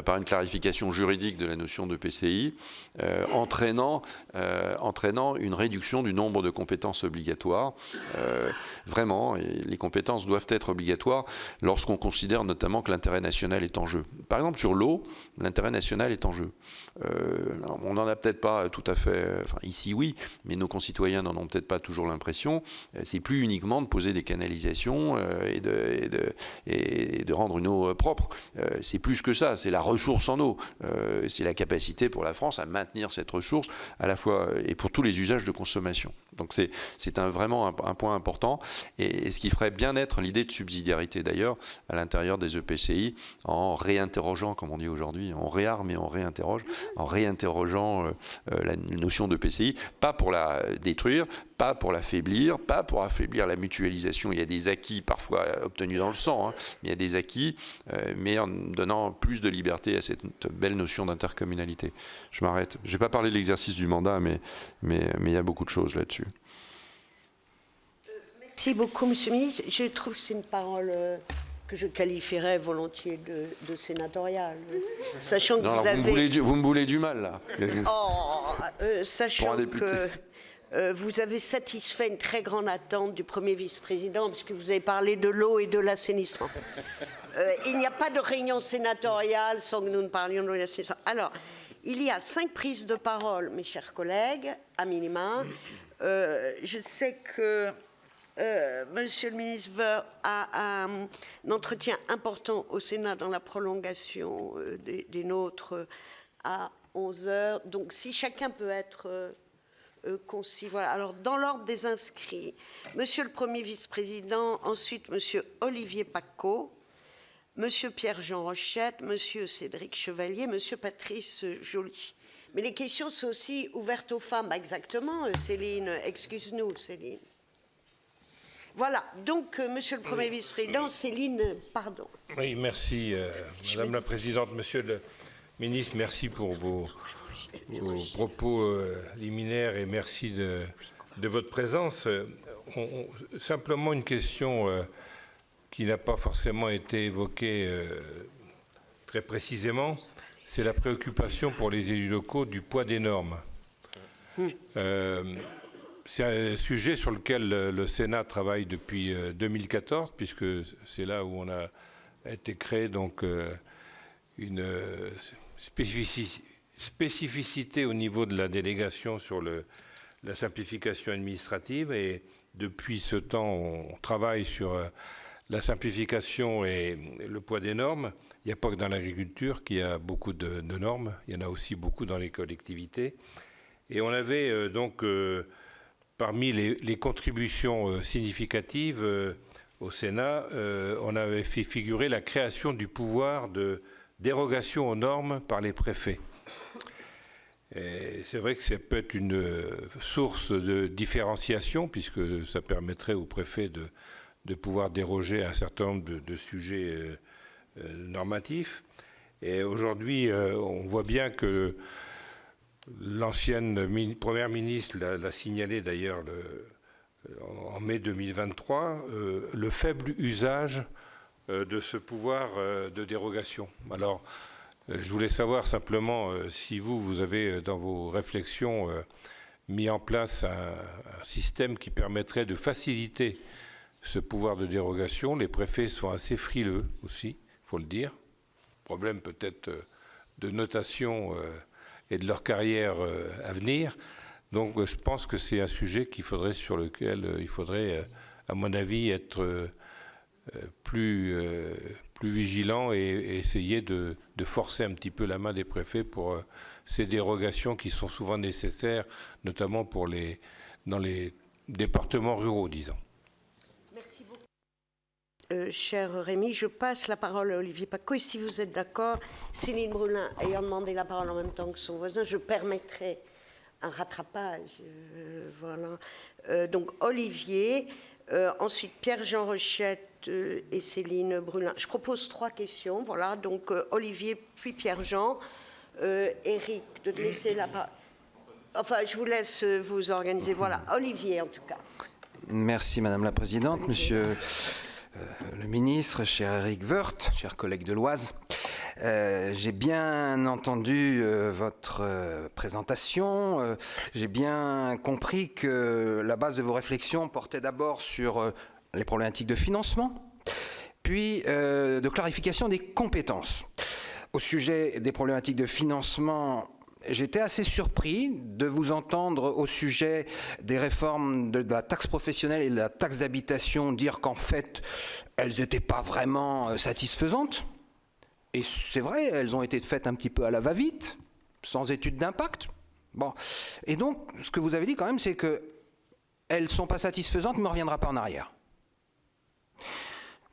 par une clarification juridique de la notion de PCI, entraînant une réduction du nombre de compétences obligatoires. Vraiment, les compétences doivent être obligatoires lorsqu'on considère notamment que l'intérêt national est en jeu. Par exemple, sur l'eau, l'intérêt national est en jeu. On n'en a peut-être pas tout à fait, enfin ici oui, mais nos concitoyens n'en ont peut-être pas toujours l'impression. C'est plus uniquement de poser des canalisations et de rendre une eau propre. C'est plus que ça, c'est la ressource en eau. C'est la capacité pour la France à maintenir cette ressource à la fois et pour tous les usages de consommation. Donc c'est vraiment un point important, et ce qui ferait bien être l'idée de subsidiarité d'ailleurs à l'intérieur des EPCI, en réinterrogeant, comme on dit aujourd'hui, on réarme et on réinterroge, en réinterrogeant la notion d'EPCI, pas pour la détruire, pas pour l'affaiblir, pas pour affaiblir la mutualisation. Il y a des acquis parfois obtenus dans le sang, hein, mais il y a des acquis, mais en donnant plus de liberté à cette belle notion d'intercommunalité. Je m'arrête. Je n'ai pas parlé de l'exercice du mandat, mais il y a beaucoup de choses là-dessus. Merci beaucoup, Monsieur le Ministre. Je trouve que c'est une parole que je qualifierais volontiers de sénatoriale. Sachant que non, alors vous me voulez du mal, là. Sachant que vous avez satisfait une très grande attente du Premier vice-président, puisque vous avez parlé de l'eau et de l'assainissement. Il n'y a pas de réunion sénatoriale sans que nous ne parlions de l'assainissement. Alors, il y a 5 prises de parole, mes chers collègues, à minima. Je sais que Monsieur le ministre a un entretien important au Sénat dans la prolongation des nôtres à 11h. Donc, si chacun peut être concis. Voilà. Alors, dans l'ordre des inscrits, Monsieur le Premier vice-président, ensuite Monsieur Olivier Paccaud, Monsieur Pierre-Jean Rochette, Monsieur Cédric Chevalier, Monsieur Patrice Joly. Mais les questions sont aussi ouvertes aux femmes. Exactement, Céline. Excuse-nous, Céline. Voilà. Donc, Monsieur le Premier vice-président, Céline, pardon. Oui, merci, Madame la Présidente. Monsieur le Ministre, merci pour vos propos liminaires et merci de votre présence. Simplement une question qui n'a pas forcément été évoquée très précisément, c'est la préoccupation pour les élus locaux du poids des normes. C'est un sujet sur lequel le Sénat travaille depuis 2014, puisque c'est là où on a été créé donc une spécificité au niveau de la délégation sur la simplification administrative, et depuis ce temps, on travaille sur la simplification et le poids des normes. Il n'y a pas que dans l'agriculture qu'il y a beaucoup de normes, il y en a aussi beaucoup dans les collectivités. Et on avait donc, parmi les contributions significatives au Sénat, on avait fait figurer la création du pouvoir de dérogation aux normes par les préfets. C'est vrai que ça peut être une source de différenciation, puisque ça permettrait aux préfets de pouvoir déroger à un certain nombre de sujets normatifs. Et aujourd'hui, on voit bien que l'ancienne Première ministre l'a signalé d'ailleurs en mai 2023, le faible usage de ce pouvoir de dérogation. Alors, je voulais savoir simplement si vous avez dans vos réflexions mis en place un système qui permettrait de faciliter ce pouvoir de dérogation. Les préfets sont assez frileux aussi, il faut le dire. Problème peut-être de notation et de leur carrière à venir. Donc je pense que c'est un sujet sur lequel il faudrait, à mon avis, être plus vigilant et essayer de forcer un petit peu la main des préfets pour ces dérogations qui sont souvent nécessaires, notamment dans les départements ruraux, disons. Merci beaucoup. Cher Rémi, je passe la parole à Olivier Paccaud. Et si vous êtes d'accord, Céline Brulin ayant demandé la parole en même temps que son voisin, je permettrai un rattrapage. Voilà. Donc Olivier, ensuite Pierre-Jean Rochette et Céline Brulin. Je propose 3 questions. Voilà. Donc Olivier, puis Pierre-Jean. Éric, de laisser la parole. Enfin, je vous laisse vous organiser. Voilà. Olivier, en tout cas. Merci Madame la Présidente, Monsieur le Ministre, cher Éric Woerth, cher collègue de l'Oise. J'ai bien entendu votre présentation. J'ai bien compris que la base de vos réflexions portait d'abord sur les problématiques de financement, puis de clarification des compétences. Au sujet des problématiques de financement, j'étais assez surpris de vous entendre au sujet des réformes de la taxe professionnelle et de la taxe d'habitation dire qu'en fait, elles n'étaient pas vraiment satisfaisantes. Et c'est vrai, elles ont été faites un petit peu à la va-vite, sans étude d'impact. Bon. Et donc, ce que vous avez dit quand même, c'est que elles ne sont pas satisfaisantes, mais on ne reviendra pas en arrière.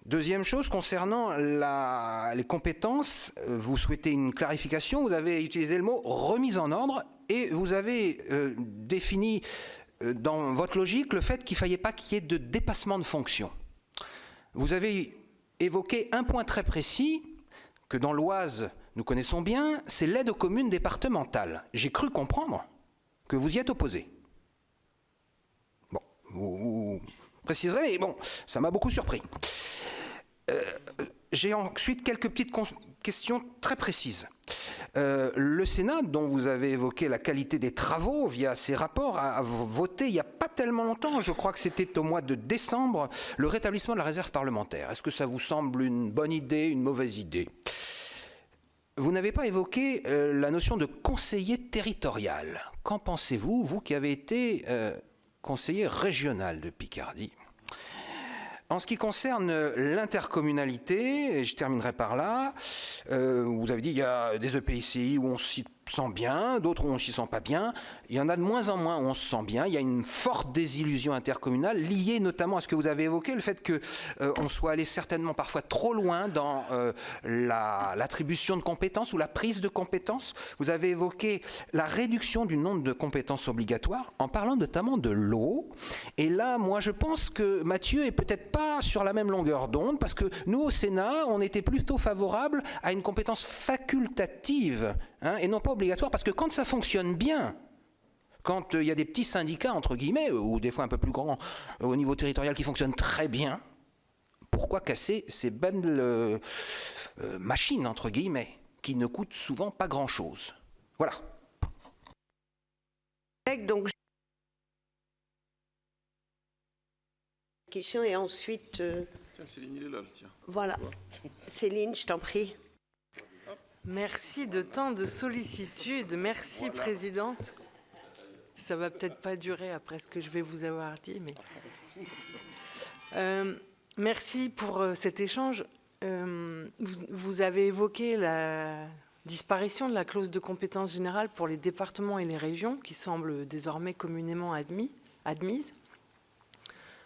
Deuxième chose, concernant les compétences, vous souhaitez une clarification, vous avez utilisé le mot « remise en ordre » et vous avez défini dans votre logique le fait qu'il ne fallait pas qu'il y ait de dépassement de fonction. Vous avez évoqué un point très précis que dans l'Oise, nous connaissons bien, c'est l'aide aux communes départementales. J'ai cru comprendre que vous y êtes opposé. Bon, vous préciserez, mais bon, ça m'a beaucoup surpris. J'ai ensuite quelques petites questions très précises. Le Sénat, dont vous avez évoqué la qualité des travaux via ses rapports, a voté il n'y a pas tellement longtemps, je crois que c'était au mois de décembre, le rétablissement de la réserve parlementaire. Est-ce que ça vous semble une bonne idée, une mauvaise idée? Vous n'avez pas évoqué la notion de conseiller territorial. Qu'en pensez-vous, vous qui avez été conseiller régional de Picardie? En ce qui concerne l'intercommunalité, et je terminerai par là, vous avez dit qu'il y a des EPCI où on s'y sent bien, d'autres où on ne s'y sent pas bien. Il y en a de moins en moins où on se sent bien. Il y a une forte désillusion intercommunale liée notamment à ce que vous avez évoqué, le fait qu'on soit allé certainement parfois trop loin dans l'attribution de compétences ou la prise de compétences. Vous avez évoqué la réduction du nombre de compétences obligatoires en parlant notamment de l'eau. Et là, moi, je pense que Mathieu est peut-être pas sur la même longueur d'onde parce que nous, au Sénat, on était plutôt favorable à une compétence facultative, hein, et non pas obligatoire, parce que quand ça fonctionne bien, quand il y a des petits syndicats, entre guillemets, ou des fois un peu plus grands au niveau territorial qui fonctionnent très bien, pourquoi casser ces belles machines, entre guillemets, qui ne coûtent souvent pas grand-chose? Voilà. Donc, question et ensuite... Tiens, Céline, il est là, tiens. Voilà. Céline, je t'en prie. Merci de tant de sollicitude. Merci, voilà. Présidente. Ça va peut-être pas durer après ce que je vais vous avoir dit, mais... merci pour cet échange. Vous avez évoqué la disparition de la clause de compétence générale pour les départements et les régions, qui semble désormais communément admise.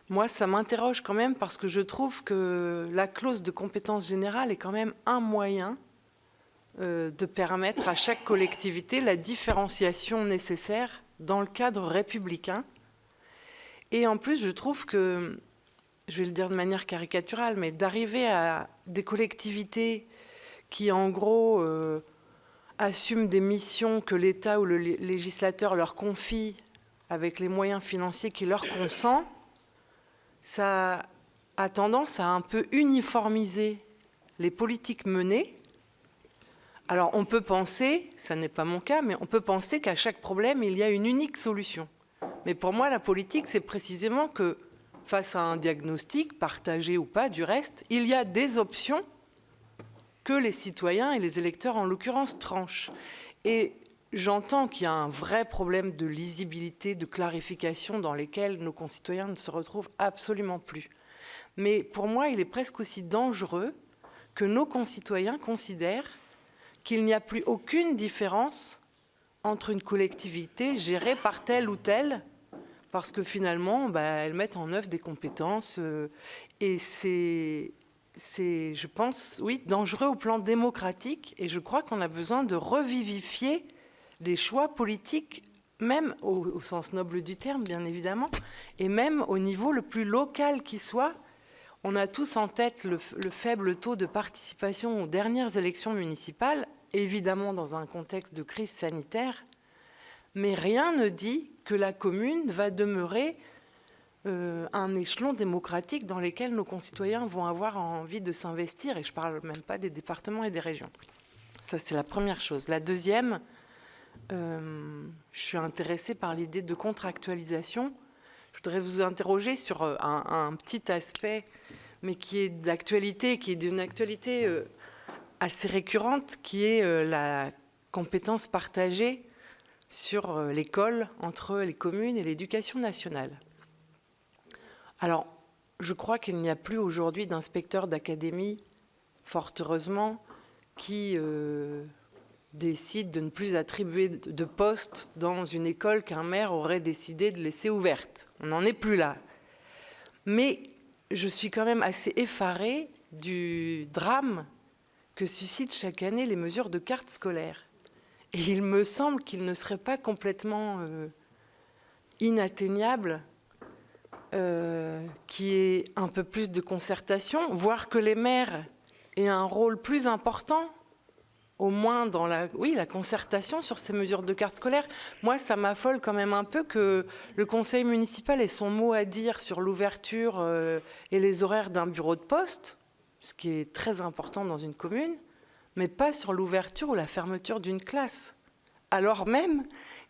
Moi, ça m'interroge quand même parce que je trouve que la clause de compétence générale est quand même un moyen de permettre à chaque collectivité la différenciation nécessaire dans le cadre républicain. Et en plus, je trouve que, je vais le dire de manière caricaturale, mais d'arriver à des collectivités qui, en gros, assument des missions que l'État ou le législateur leur confie avec les moyens financiers qui leur consent, ça a tendance à un peu uniformiser les politiques menées. Alors on peut penser, ça n'est pas mon cas, mais on peut penser qu'à chaque problème, il y a une unique solution. Mais pour moi, la politique, c'est précisément que face à un diagnostic, partagé ou pas du reste, il y a des options que les citoyens et les électeurs, en l'occurrence, tranchent. Et j'entends qu'il y a un vrai problème de lisibilité, de clarification dans lesquels nos concitoyens ne se retrouvent absolument plus. Mais pour moi, il est presque aussi dangereux que nos concitoyens considèrent qu'il n'y a plus aucune différence entre une collectivité gérée par telle ou telle, parce que finalement, elles mettent en œuvre des compétences. Et c'est, je pense, oui, dangereux au plan démocratique. Et je crois qu'on a besoin de revivifier les choix politiques, même au sens noble du terme, bien évidemment, et même au niveau le plus local qui soit. On a tous en tête le faible taux de participation aux dernières élections municipales, évidemment dans un contexte de crise sanitaire, mais rien ne dit que la commune va demeurer un échelon démocratique dans lequel nos concitoyens vont avoir envie de s'investir, et je ne parle même pas des départements et des régions. Ça, c'est la première chose. La deuxième, je suis intéressée par l'idée de contractualisation. Je voudrais vous interroger sur un petit aspect, mais qui est d'actualité, qui est d'une actualité assez récurrente, qui est la compétence partagée sur l'école entre les communes et l'éducation nationale. Alors, je crois qu'il n'y a plus aujourd'hui d'inspecteurs d'académie, fort heureusement, qui décide de ne plus attribuer de poste dans une école qu'un maire aurait décidé de laisser ouverte. On n'en est plus là. Mais je suis quand même assez effarée du drame que suscitent chaque année les mesures de carte scolaire. Et il me semble qu'il ne serait pas complètement inatteignable qu'il y ait un peu plus de concertation, voire que les maires aient un rôle plus important, au moins dans la concertation sur ces mesures de carte scolaire. Moi, ça m'affole quand même un peu que le conseil municipal ait son mot à dire sur l'ouverture et les horaires d'un bureau de poste, ce qui est très important dans une commune, mais pas sur l'ouverture ou la fermeture d'une classe. Alors même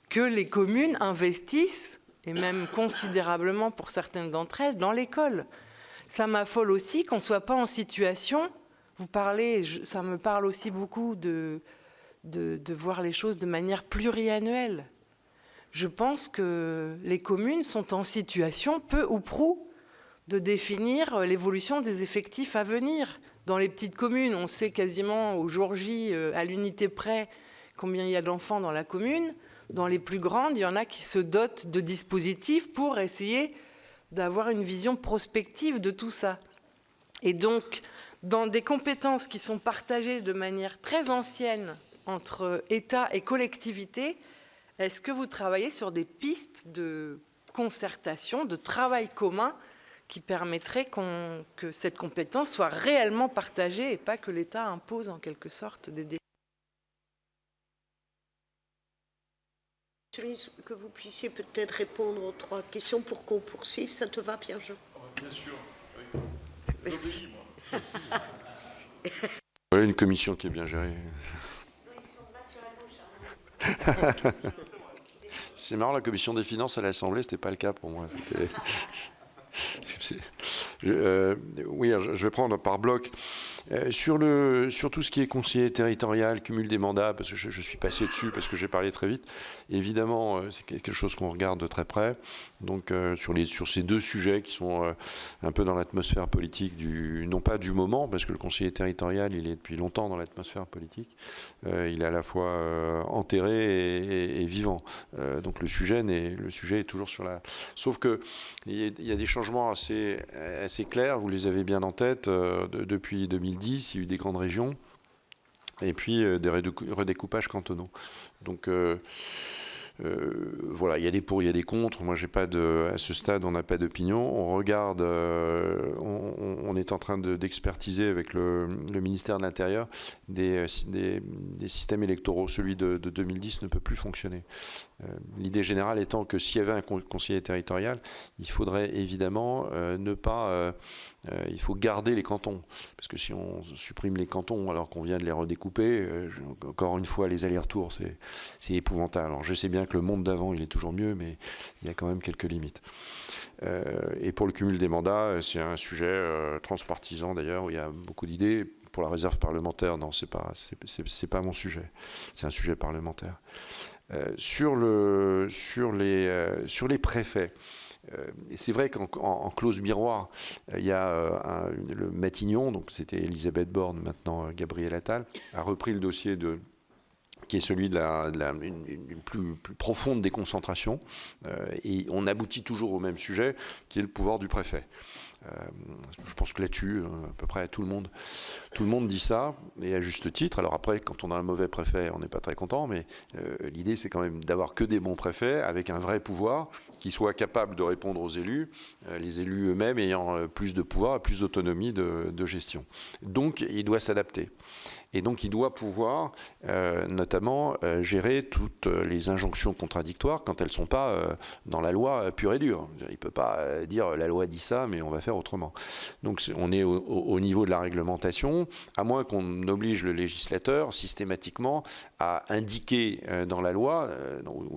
que les communes investissent, et même considérablement pour certaines d'entre elles, dans l'école. Ça m'affole aussi qu'on ne soit pas en situation, vous parlez, ça me parle aussi beaucoup de voir les choses de manière pluriannuelle. Je pense que les communes sont en situation, peu ou prou, de définir l'évolution des effectifs à venir. Dans les petites communes, on sait quasiment au jour J, à l'unité près, combien il y a d'enfants dans la commune. Dans les plus grandes, il y en a qui se dotent de dispositifs pour essayer d'avoir une vision prospective de tout ça. Et donc, dans des compétences qui sont partagées de manière très ancienne entre État et collectivité, est-ce que vous travaillez sur des pistes de concertation, de travail commun qui permettraient que cette compétence soit réellement partagée et pas que l'État impose en quelque sorte des décisions? Monsieur le ministre, que vous puissiez peut-être répondre aux 3 questions pour qu'on poursuive. Ça te va, Pierre-Jean? Bien sûr, oui. Merci. Voilà une commission qui est bien gérée. C'est marrant, la commission des finances à l'Assemblée, c'était pas le cas pour moi. Oui, je vais prendre par bloc. Sur tout ce qui est conseiller territorial, cumul des mandats, parce que je suis passé dessus, parce que j'ai parlé très vite, évidemment, c'est quelque chose qu'on regarde de très près. Donc, sur ces 2 sujets qui sont un peu dans l'atmosphère politique, non pas du moment, parce que le conseiller territorial, il est depuis longtemps dans l'atmosphère politique, il est à la fois enterré et vivant. Donc, le sujet est toujours sur la... Sauf qu'il y a des changements assez clairs, vous les avez bien en tête, depuis 2010, il y a eu des grandes régions, et puis des redécoupages cantonaux. Donc voilà, il y a des pour, il y a des contre. Moi, j'ai pas à ce stade, on n'a pas d'opinion. On regarde, on est en train d'expertiser avec le ministère de l'Intérieur des systèmes électoraux. Celui de 2010 ne peut plus fonctionner. L'idée générale étant que s'il y avait un conseiller territorial, il faudrait évidemment il faut garder les cantons. Parce que si on supprime les cantons alors qu'on vient de les redécouper, encore une fois, les allers-retours, c'est épouvantable. Alors je sais bien que le monde d'avant, il est toujours mieux, mais il y a quand même quelques limites. Et pour le cumul des mandats, c'est un sujet transpartisan d'ailleurs, où il y a beaucoup d'idées. Pour la réserve parlementaire, non, c'est pas mon sujet. C'est un sujet parlementaire. Sur les préfets, et c'est vrai qu'en clause miroir, il y a le Matignon, donc c'était Elisabeth Borne, maintenant Gabriel Attal, a repris le dossier qui est celui de une plus profonde déconcentration, et on aboutit toujours au même sujet, qui est le pouvoir du préfet. Je pense que là-dessus, à peu près tout le monde dit ça, et à juste titre. Alors après, quand on a un mauvais préfet, on n'est pas très content, mais l'idée, c'est quand même d'avoir que des bons préfets, avec un vrai pouvoir, qui soit capable de répondre aux élus, les élus eux-mêmes ayant plus de pouvoir, plus d'autonomie de gestion. Donc, il doit s'adapter. Et donc, il doit pouvoir, notamment, gérer toutes les injonctions contradictoires quand elles ne sont pas dans la loi pure et dure. Il ne peut pas dire la loi dit ça, mais on va faire autrement. Donc, on est au niveau de la réglementation, à moins qu'on oblige le législateur systématiquement à indiquer dans la loi,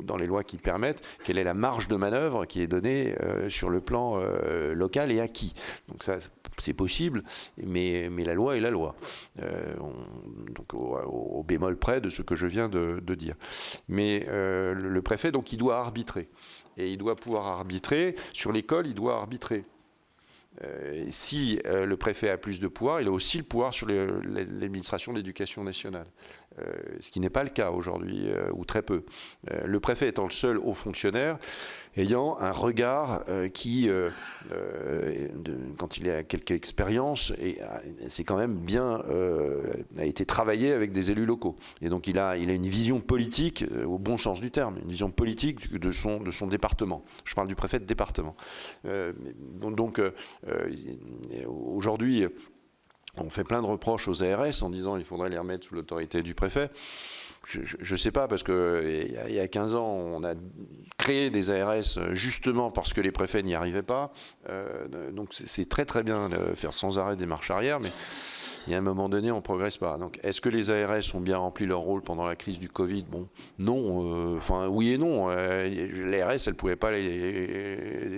dans les lois qui permettent, quelle est la marge de manœuvre qui est donnée sur le plan local et acquis. Donc, ça, c'est possible, mais la loi est la loi. Donc au bémol près de ce que je viens de dire. Mais le préfet, donc, il doit arbitrer. Et il doit pouvoir arbitrer. Sur l'école, il doit arbitrer. Si le préfet a plus de pouvoir, il a aussi le pouvoir sur l'administration de l'éducation nationale. ce qui n'est pas le cas aujourd'hui, ou très peu. Le préfet étant le seul haut fonctionnaire ayant un regard qui, quand il a quelques expériences, c'est quand même bien, a été travaillé avec des élus locaux. Et donc il a une vision politique, au bon sens du terme, une vision politique de son département. Je parle du préfet de département. Aujourd'hui, on fait plein de reproches aux ARS en disant qu'il faudrait les remettre sous l'autorité du préfet. Je ne sais pas, parce qu'il y a 15 ans, on a créé des ARS justement parce que les préfets n'y arrivaient pas. Donc c'est très très bien de faire sans arrêt des marches arrière, mais il y a un moment donné, on ne progresse pas. Donc, est-ce que les ARS ont bien rempli leur rôle pendant la crise du Covid? Bon, non. Enfin, oui et non. L'ARS, elle ne pouvait pas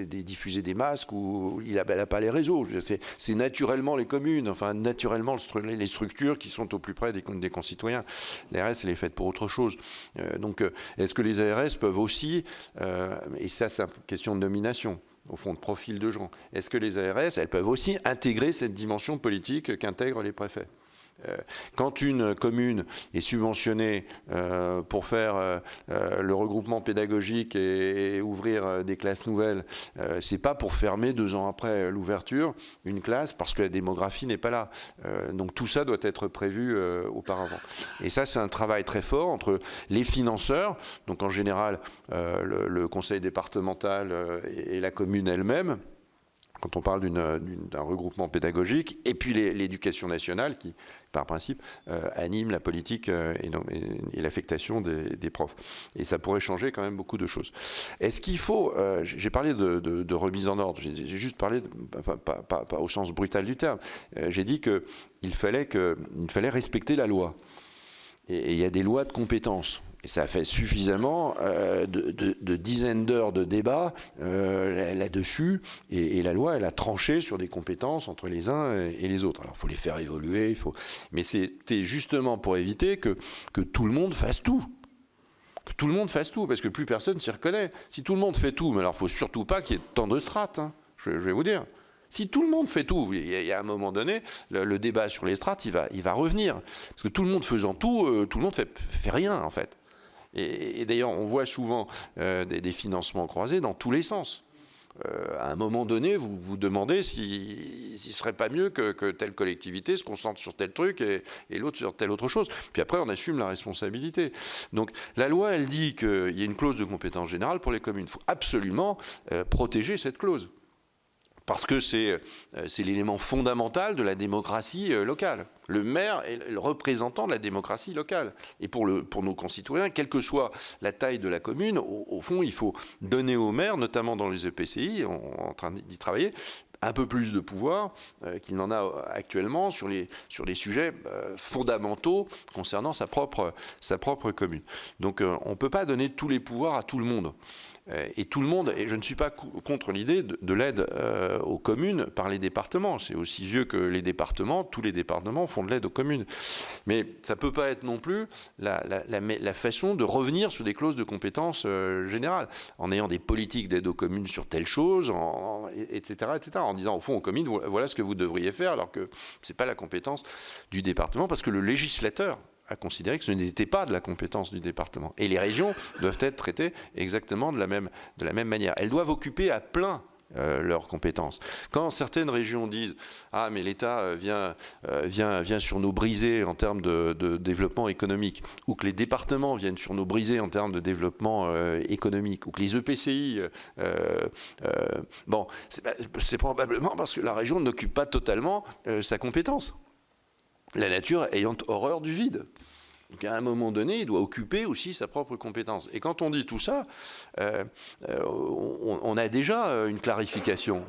diffuser des masques ou elle n'a pas les réseaux. C'est naturellement les communes, enfin, naturellement les structures qui sont au plus près des concitoyens. L'ARS, elle est faite pour autre chose. Donc, est-ce que les ARS peuvent aussi, et ça, c'est une question de nomination, au fond, de profil de gens. Est-ce que les ARS, elles peuvent aussi intégrer cette dimension politique qu'intègrent les préfets? Quand une commune est subventionnée pour faire le regroupement pédagogique et ouvrir des classes nouvelles, c'est pas pour fermer 2 ans après l'ouverture une classe parce que la démographie n'est pas là. Donc tout ça doit être prévu auparavant. Et ça, c'est un travail très fort entre les financeurs, donc en général le conseil départemental et la commune elle-même, quand on parle d'un regroupement pédagogique, et puis l'éducation nationale qui, par principe, anime la politique et l'affectation des profs. Et ça pourrait changer quand même beaucoup de choses. Est-ce qu'il faut... j'ai parlé de remise en ordre, j'ai juste parlé, pas au sens brutal du terme, j'ai dit qu'il fallait respecter la loi. Et il y a des lois de compétences. Et ça fait suffisamment de dizaines d'heures de débat là-dessus. Et la loi, elle a tranché sur des compétences entre les uns et les autres. Alors, il faut les faire évoluer. Mais c'était justement pour éviter que tout le monde fasse tout. Que tout le monde fasse tout, parce que plus personne s'y reconnaît. Si tout le monde fait tout, mais alors il ne faut surtout pas qu'il y ait tant de strates. Hein, je vais vous dire. Si tout le monde fait tout, il y a un moment donné, le débat sur les strates, il va revenir. Parce que tout le monde faisant tout, tout le monde fait rien, en fait. Et d'ailleurs, on voit souvent des financements croisés dans tous les sens. À un moment donné, vous vous demandez s'il ne serait pas mieux que telle collectivité se concentre sur tel truc et l'autre sur telle autre chose. Puis après, on assume la responsabilité. Donc la loi, elle dit qu'il y a une clause de compétence générale pour les communes. Il faut absolument protéger cette clause. Parce que c'est l'élément fondamental de la démocratie locale. Le maire est le représentant de la démocratie locale. Et pour nos concitoyens, quelle que soit la taille de la commune, au fond, il faut donner au maire, notamment dans les EPCI, on est en train d'y travailler, un peu plus de pouvoir qu'il n'en a actuellement sur les sujets fondamentaux concernant sa propre commune. Donc on ne peut pas donner tous les pouvoirs à tout le monde. Et tout le monde, et je ne suis pas contre l'idée de l'aide aux communes par les départements. C'est aussi vieux que les départements, tous les départements font de l'aide aux communes. Mais ça ne peut pas être non plus la façon de revenir sur des clauses de compétences générales, en ayant des politiques d'aide aux communes sur telle chose, etc., en disant au fond aux communes, voilà ce que vous devriez faire, alors que ce n'est pas la compétence du département, parce que le législateur a considéré que ce n'était pas de la compétence du département. Et les régions doivent être traitées exactement de la même manière. Elles doivent occuper à plein leurs compétences. Quand certaines régions disent « Ah, mais l'État vient sur nos brisées en termes de développement économique », ou que les départements viennent sur nos brisées en termes de développement économique, ou que les EPCI... bon, c'est probablement parce que la région n'occupe pas totalement sa compétence. La nature ayant horreur du vide. Donc à un moment donné, il doit occuper aussi sa propre compétence. Et quand on dit tout ça, on a déjà une clarification.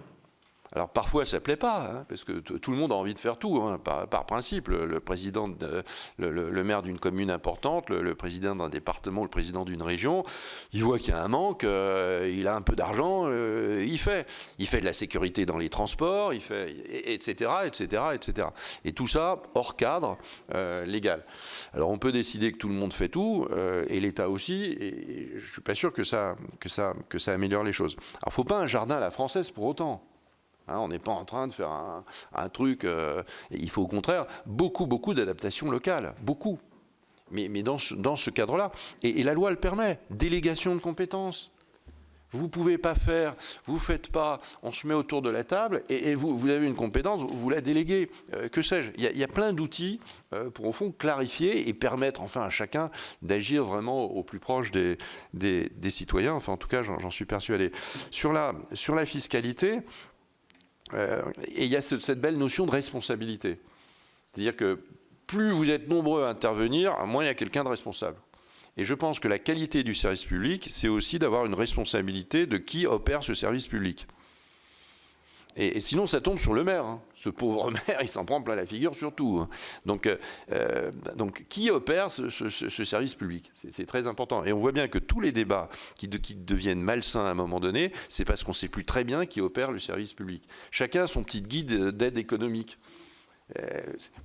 Alors parfois ça ne plaît pas, hein, parce que tout le monde a envie de faire tout, hein, par principe. Le maire d'une commune importante, le président d'un département, le président d'une région, il voit qu'il y a un manque, il a un peu d'argent, il fait de la sécurité dans les transports, etc. Et tout ça hors cadre légal. Alors on peut décider que tout le monde fait tout, et l'État aussi, et je ne suis pas sûr que ça améliore les choses. Alors il ne faut pas un jardin à la française pour autant. Hein, on n'est pas en train de faire un truc... il faut au contraire beaucoup d'adaptations locales, beaucoup. mais dans ce cadre-là. Et la loi le permet. Délégation de compétences. Vous ne pouvez pas faire, vous ne faites pas, on se met autour de la table et vous avez une compétence, vous la déléguez. Que sais-je, il y a plein d'outils pour, au fond, clarifier et permettre enfin à chacun d'agir vraiment au plus proche des citoyens. Enfin, en tout cas, j'en suis persuadé. Sur la fiscalité, et il y a cette belle notion de responsabilité. C'est-à-dire que plus vous êtes nombreux à intervenir, moins il y a quelqu'un de responsable. Et je pense que la qualité du service public, c'est aussi d'avoir une responsabilité de qui opère ce service public. Et sinon, ça tombe sur le maire. Hein. Ce pauvre maire, il s'en prend plein la figure surtout. Hein. Donc, qui opère ce service public? C'est très important. Et on voit bien que tous les débats qui deviennent malsains à un moment donné, c'est parce qu'on ne sait plus très bien qui opère le service public. Chacun a son petit guide d'aide économique.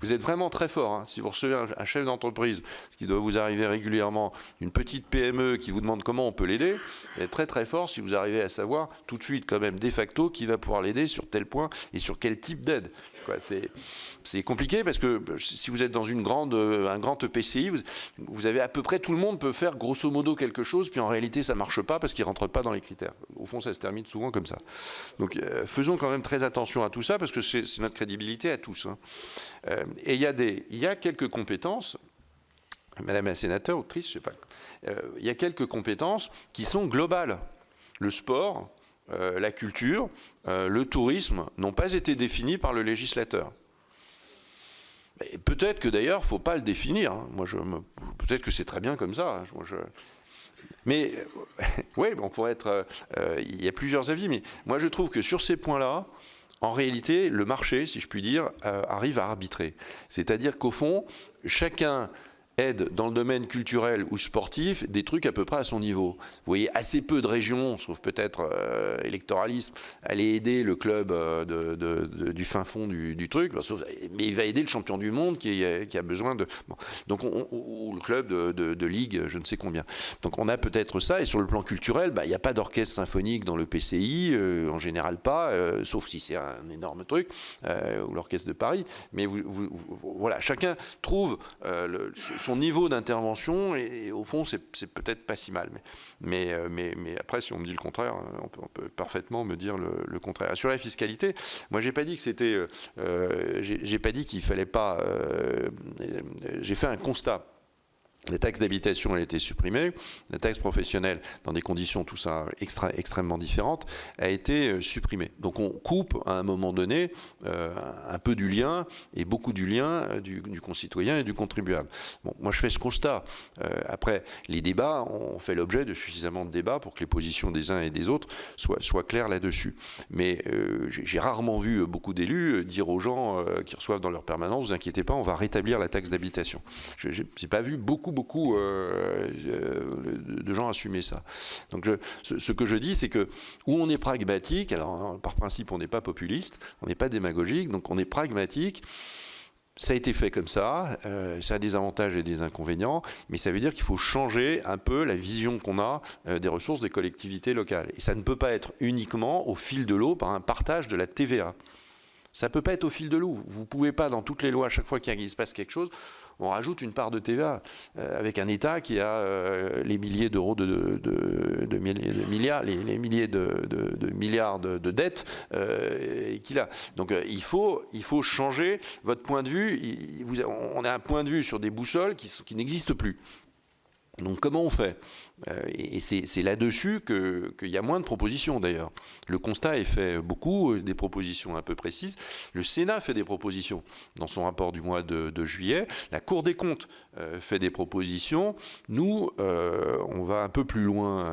Vous êtes vraiment très fort, hein. Si vous recevez un chef d'entreprise, ce qui doit vous arriver régulièrement, une petite PME qui vous demande comment on peut l'aider, vous êtes très très fort si vous arrivez à savoir tout de suite quand même de facto qui va pouvoir l'aider sur tel point et sur quel type d'aide. C'est compliqué parce que si vous êtes dans un grand EPCI, vous avez à peu près tout le monde peut faire grosso modo quelque chose, puis en réalité ça ne marche pas parce qu'il ne rentre pas dans les critères. Au fond, ça se termine souvent comme ça. Donc faisons quand même très attention à tout ça parce que c'est notre crédibilité à tous. Hein. Et il y a quelques compétences, Madame la sénateur, autrice, je sais pas, il y a quelques compétences qui sont globales. Le sport, la culture, le tourisme n'ont pas été définis par le législateur. Peut-être que d'ailleurs, il ne faut pas le définir. Hein. Peut-être que c'est très bien comme ça. Mais oui, on pourrait être. Il y a plusieurs avis, mais moi je trouve que sur ces points-là, en réalité, le marché, si je puis dire, arrive à arbitrer. C'est-à-dire qu'au fond, chacun aide dans le domaine culturel ou sportif des trucs à peu près à son niveau. Vous voyez assez peu de régions, sauf peut-être électoralistes, aller aider le club du fin fond du truc, mais il va aider le champion du monde qui a besoin de... Bon. Donc, ou le club de ligue, je ne sais combien. Donc on a peut-être ça, et sur le plan culturel, il n'y a pas d'orchestre symphonique dans le PCI, en général pas, sauf si c'est un énorme truc, ou l'orchestre de Paris, mais voilà, chacun trouve son niveau d'intervention, et au fond, c'est peut-être pas si mal. Mais après, si on me dit le contraire, on peut parfaitement me dire le contraire. Sur la fiscalité, moi, j'ai pas dit que c'était... j'ai pas dit qu'il fallait pas... j'ai fait un constat. La taxe d'habitation, elle a été supprimée. La taxe professionnelle, dans des conditions tout ça extrêmement différentes, a été supprimée. Donc on coupe à un moment donné un peu du lien, et beaucoup du lien du concitoyen et du contribuable. Bon, moi je fais ce constat. Après, les débats ont fait l'objet de suffisamment de débats pour que les positions des uns et des autres soient claires là-dessus. Mais j'ai rarement vu beaucoup d'élus dire aux gens qui reçoivent dans leur permanence, ne vous inquiétez pas, on va rétablir la taxe d'habitation. Je n'ai pas vu beaucoup de gens assumer ça. Donc ce que je dis, c'est que où on est pragmatique, alors par principe on n'est pas populiste, on n'est pas démagogique, donc on est pragmatique. Ça a été fait comme ça, ça a des avantages et des inconvénients, mais ça veut dire qu'il faut changer un peu la vision qu'on a des ressources des collectivités locales. Et ça ne peut pas être uniquement au fil de l'eau par un partage de la TVA. Ça ne peut pas être au fil de l'eau. Vous ne pouvez pas, dans toutes les lois, à chaque fois qu'il se passe quelque chose, on rajoute une part de TVA avec un État qui a les milliers d'euros de milliards, les milliers de milliards de dettes qu'il a. Donc il faut changer votre point de vue. On a un point de vue sur des boussoles qui n'existent plus. Donc comment on fait? Et c'est là-dessus qu'il y a moins de propositions d'ailleurs. Le constat est fait beaucoup, des propositions un peu précises. Le Sénat fait des propositions dans son rapport du mois de juillet. La Cour des comptes fait des propositions. Nous, on va un peu plus loin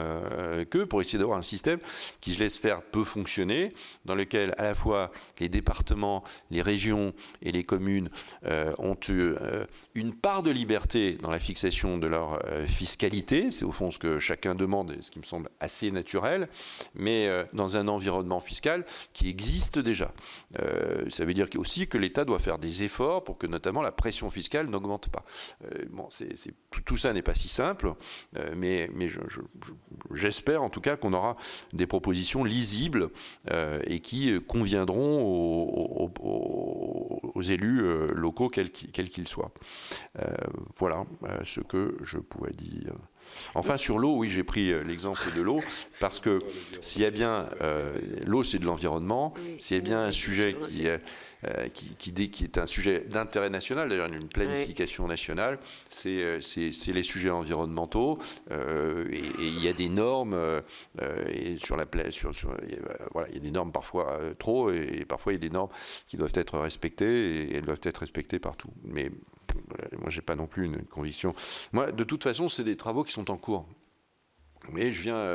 qu'eux pour essayer d'avoir un système qui, je l'espère, peut fonctionner, dans lequel à la fois les départements, les régions et les communes ont une part de liberté dans la fixation de leur fiscalité, c'est au fond ce que chacun demande et ce qui me semble assez naturel, mais dans un environnement fiscal qui existe déjà. Ça veut dire aussi que l'État doit faire des efforts pour que notamment la pression fiscale n'augmente pas. Bon, tout ça n'est pas si simple, mais j'espère en tout cas qu'on aura des propositions lisibles et qui conviendront aux élus locaux, quels qu'ils soient. Voilà ce que je pourrais dire. Enfin, sur l'eau, oui, j'ai pris l'exemple de l'eau, parce que s'il y a bien... l'eau, c'est de l'environnement, s'il y a bien un sujet qui est un sujet d'intérêt national, d'ailleurs une planification nationale, c'est les sujets environnementaux, et il y a des normes, et voilà, il y a des normes parfois trop, et parfois il y a des normes qui doivent être respectées, et elles doivent être respectées partout. Mais moi, j'ai pas non plus une conviction. Moi, de toute façon, c'est des travaux qui sont en cours. Mais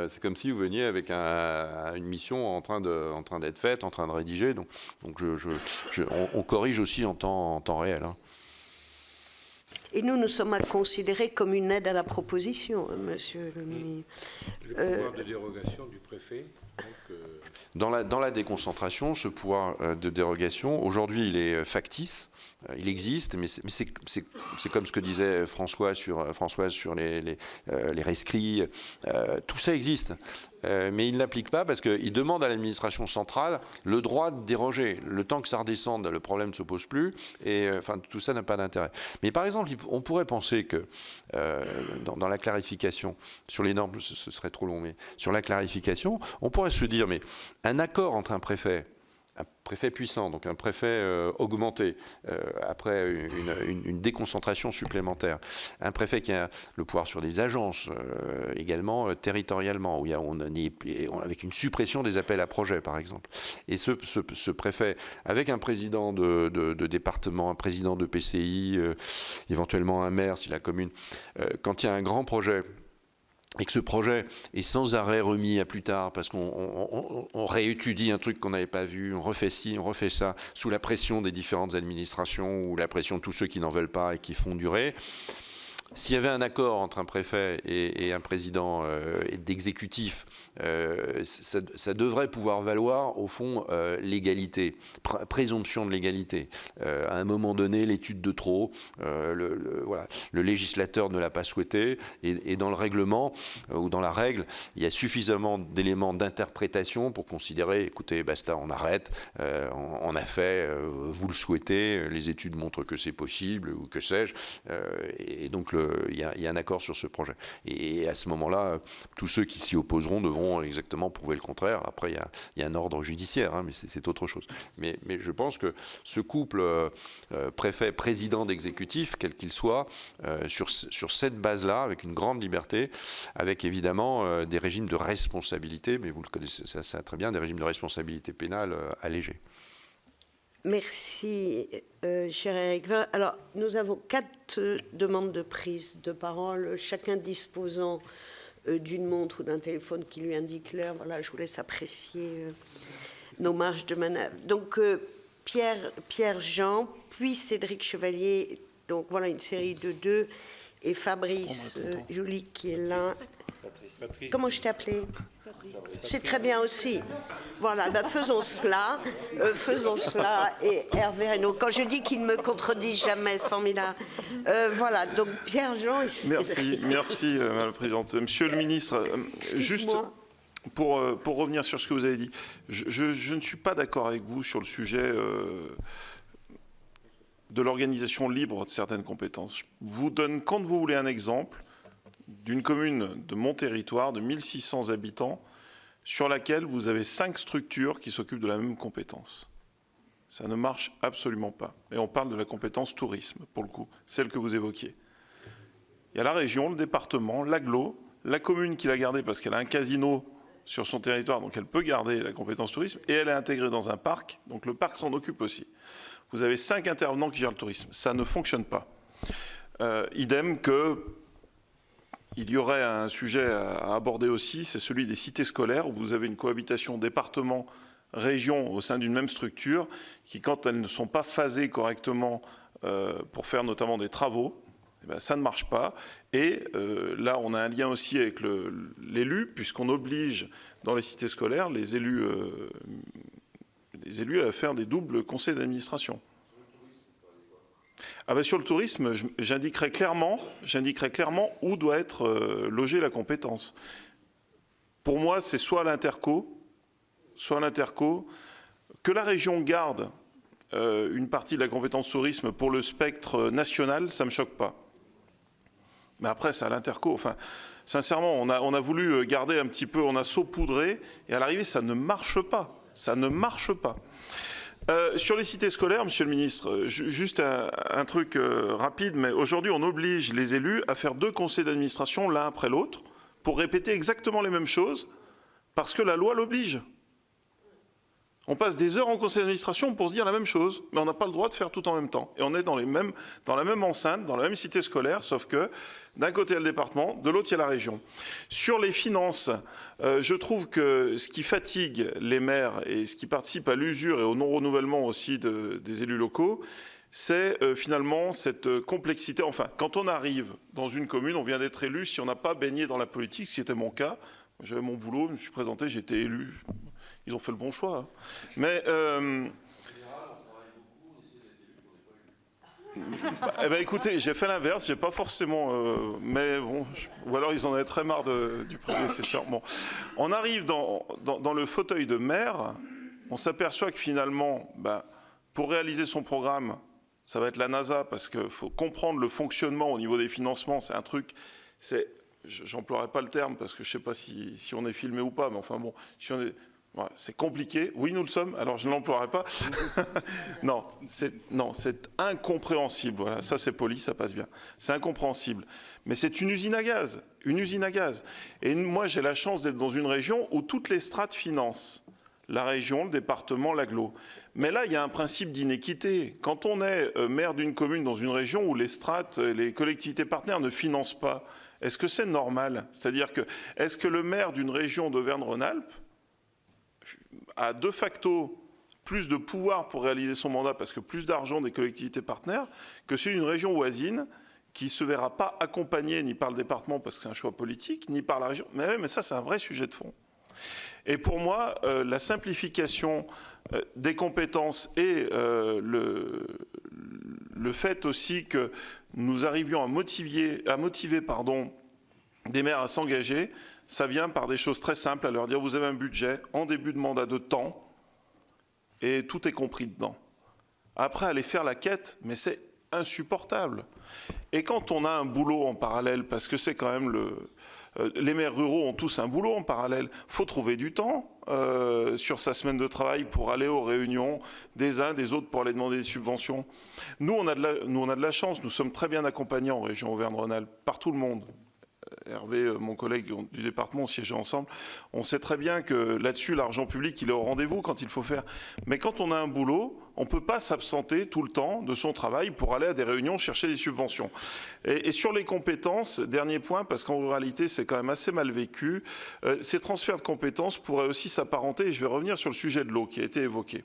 c'est comme si vous veniez avec une mission en train d'être faite, en train de rédiger. Donc on corrige aussi en temps réel. Hein. Et nous sommes à considérer comme une aide à la proposition, monsieur le ministre. Le pouvoir de dérogation du préfet. Dans la déconcentration, ce pouvoir de dérogation, aujourd'hui, il est factice. Il existe, mais c'est comme ce que disait Françoise sur les rescrits. Tout ça existe. Mais il ne l'applique pas parce qu'il demande à l'administration centrale le droit de déroger. Le temps que ça redescende, le problème ne se pose plus. Et tout ça n'a pas d'intérêt. Mais par exemple, on pourrait penser que dans la clarification, sur les normes, ce serait trop long, mais sur la clarification, on pourrait se dire, mais un accord entre un préfet puissant, donc un préfet augmenté, après une déconcentration supplémentaire, un préfet qui a le pouvoir sur les agences, également territorialement, avec une suppression des appels à projets, par exemple. Et ce préfet, avec un président de département, un président de PCI, éventuellement un maire si la commune, quand il y a un grand projet, et que ce projet est sans arrêt remis à plus tard parce qu'on réétudie un truc qu'on n'avait pas vu, on refait ci, on refait ça, sous la pression des différentes administrations ou la pression de tous ceux qui n'en veulent pas et qui font durer. S'il y avait un accord entre un préfet et un président d'exécutif, ça devrait pouvoir valoir, au fond, l'égalité, présomption de l'égalité. À un moment donné, l'étude de trop, voilà, le législateur ne l'a pas souhaité, et dans le règlement ou dans la règle, il y a suffisamment d'éléments d'interprétation pour considérer, écoutez, basta, on arrête, on a fait, vous le souhaitez, les études montrent que c'est possible, ou que sais-je, et donc il y a un accord sur ce projet. Et à ce moment-là, tous ceux qui s'y opposeront devront exactement prouver le contraire. Après, il y a un ordre judiciaire, hein, mais c'est autre chose. Mais je pense que ce couple préfet-président d'exécutif, quel qu'il soit, sur cette base-là, avec une grande liberté, avec évidemment des régimes de responsabilité, mais vous le connaissez ça très bien, des régimes de responsabilité pénale allégés. Merci, cher Éric. Alors, nous avons 4 demandes de prise de parole, chacun disposant d'une montre ou d'un téléphone qui lui indique l'heure. Voilà, je vous laisse apprécier nos marges de manœuvre. Donc, Pierre Jean, puis Cédric Chevalier. Donc, voilà une série de 2. Et Fabrice Joly qui est là. Patrice. Comment je t'ai appelé? C'est très bien aussi. Voilà, ben faisons cela. Et Hervé Reynaud. Quand je dis qu'il ne me contredit jamais, c'est formidable. Voilà, donc Pierre-Jean. Merci, Madame la Présidente. Monsieur le Ministre, juste pour revenir sur ce que vous avez dit, je ne suis pas d'accord avec vous sur le sujet de l'organisation libre de certaines compétences. Je vous donne, quand vous voulez, un exemple d'une commune de mon territoire de 1600 habitants sur laquelle vous avez 5 structures qui s'occupent de la même compétence. Ça ne marche absolument pas. Et on parle de la compétence tourisme, pour le coup, celle que vous évoquiez. Il y a la région, le département, l'agglo, la commune qui l'a gardée parce qu'elle a un casino sur son territoire, donc elle peut garder la compétence tourisme, et elle est intégrée dans un parc, donc le parc s'en occupe aussi. Vous avez 5 intervenants qui gèrent le tourisme. Ça ne fonctionne pas. Idem que il y aurait un sujet à aborder aussi, c'est celui des cités scolaires, où vous avez une cohabitation département-région au sein d'une même structure, qui, quand elles ne sont pas phasées correctement pour faire notamment des travaux, Eh ben, ça ne marche pas. Et là, on a un lien aussi avec l'élu, puisqu'on oblige dans les cités scolaires les élus à faire des doubles conseils d'administration. Ah ben, sur le tourisme, j'indiquerai clairement où doit être logée la compétence. Pour moi, c'est soit à l'interco, que la région garde une partie de la compétence tourisme pour le spectre national, ça ne me choque pas. Mais après, c'est à l'interco. Enfin, sincèrement, on a voulu garder un petit peu, on a saupoudré, et à l'arrivée, ça ne marche pas. Ça ne marche pas. Sur les cités scolaires, Monsieur le Ministre, juste un truc rapide, mais aujourd'hui, on oblige les élus à faire 2 conseils d'administration l'un après l'autre pour répéter exactement les mêmes choses, parce que la loi l'oblige. On passe des heures en conseil d'administration pour se dire la même chose, mais on n'a pas le droit de faire tout en même temps. Et on est dans la même enceinte, dans la même cité scolaire, sauf que d'un côté il y a le département, de l'autre il y a la région. Sur les finances, je trouve que ce qui fatigue les maires et ce qui participe à l'usure et au non-renouvellement aussi des élus locaux, c'est finalement cette complexité. Enfin, quand on arrive dans une commune, on vient d'être élu, si on n'a pas baigné dans la politique, ce qui était mon cas, j'avais mon boulot, je me suis présenté, j'ai été élu. Ils ont fait le bon choix. Hein. Mais eh ben, écoutez, j'ai fait l'inverse, j'ai pas forcément. Mais bon, ou alors ils en avaient très marre du prédécesseur. Bon, on arrive dans le fauteuil de maire, on s'aperçoit que finalement, pour réaliser son programme, ça va être la NASA, parce qu'il faut comprendre le fonctionnement au niveau des financements. C'est un truc, j'emploierai pas le terme parce que je sais pas si on est filmé ou pas, mais enfin bon, si on est. Ouais, c'est compliqué. Oui, nous le sommes. Alors, je ne l'emploierai pas. Non, c'est incompréhensible. Voilà, ça, c'est poli, ça passe bien. C'est incompréhensible. Mais c'est une usine à gaz. Une usine à gaz. Et moi, j'ai la chance d'être dans une région où toutes les strates financent. La région, le département, l'agglo. Mais là, il y a un principe d'inéquité. Quand on est maire d'une commune dans une région où les strates, les collectivités partenaires ne financent pas, est-ce que c'est normal? C'est-à-dire que, est-ce que le maire d'une région d'Auvergne-Rhône-Alpes a de facto plus de pouvoir pour réaliser son mandat parce que plus d'argent des collectivités partenaires que celui d'une région voisine qui ne se verra pas accompagnée ni par le département parce que c'est un choix politique, ni par la région. Mais ça, c'est un vrai sujet de fond. Et pour moi, la simplification des compétences et le fait aussi que nous arrivions à motiver des maires à s'engager, ça vient par des choses très simples, à leur dire vous avez un budget en début de mandat de temps et tout est compris dedans. Après, aller faire la quête, mais c'est insupportable. Et quand on a un boulot en parallèle, parce que c'est quand même les maires ruraux ont tous un boulot en parallèle, il faut trouver du temps sur sa semaine de travail pour aller aux réunions des uns, des autres, pour aller demander des subventions. Nous, on a de la chance, nous sommes très bien accompagnés en région Auvergne-Rhône-Alpes, par tout le monde. Hervé, mon collègue du département, on siégeait ensemble. On sait très bien que là-dessus, l'argent public, il est au rendez-vous quand il faut faire. Mais quand on a un boulot, on ne peut pas s'absenter tout le temps de son travail pour aller à des réunions chercher des subventions. Et sur les compétences, dernier point, parce qu'en ruralité, c'est quand même assez mal vécu, ces transferts de compétences pourraient aussi s'apparenter, et je vais revenir sur le sujet de l'eau qui a été évoqué.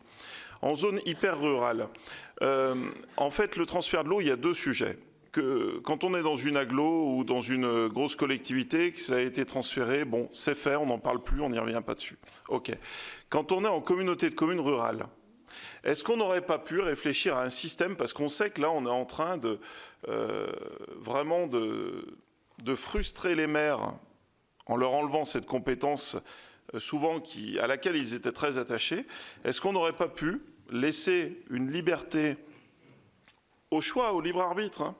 En zone hyper rurale, en fait, le transfert de l'eau, il y a 2 sujets. Que quand on est dans une agglo ou dans une grosse collectivité, que ça a été transféré, bon, c'est fait, on n'en parle plus, on n'y revient pas dessus. OK. Quand on est en communauté de communes rurales, est-ce qu'on n'aurait pas pu réfléchir à un système, parce qu'on sait que là, on est en train de vraiment de frustrer les maires en leur enlevant cette compétence souvent à laquelle ils étaient très attachés. Est-ce qu'on n'aurait pas pu laisser une liberté au choix, au libre arbitre,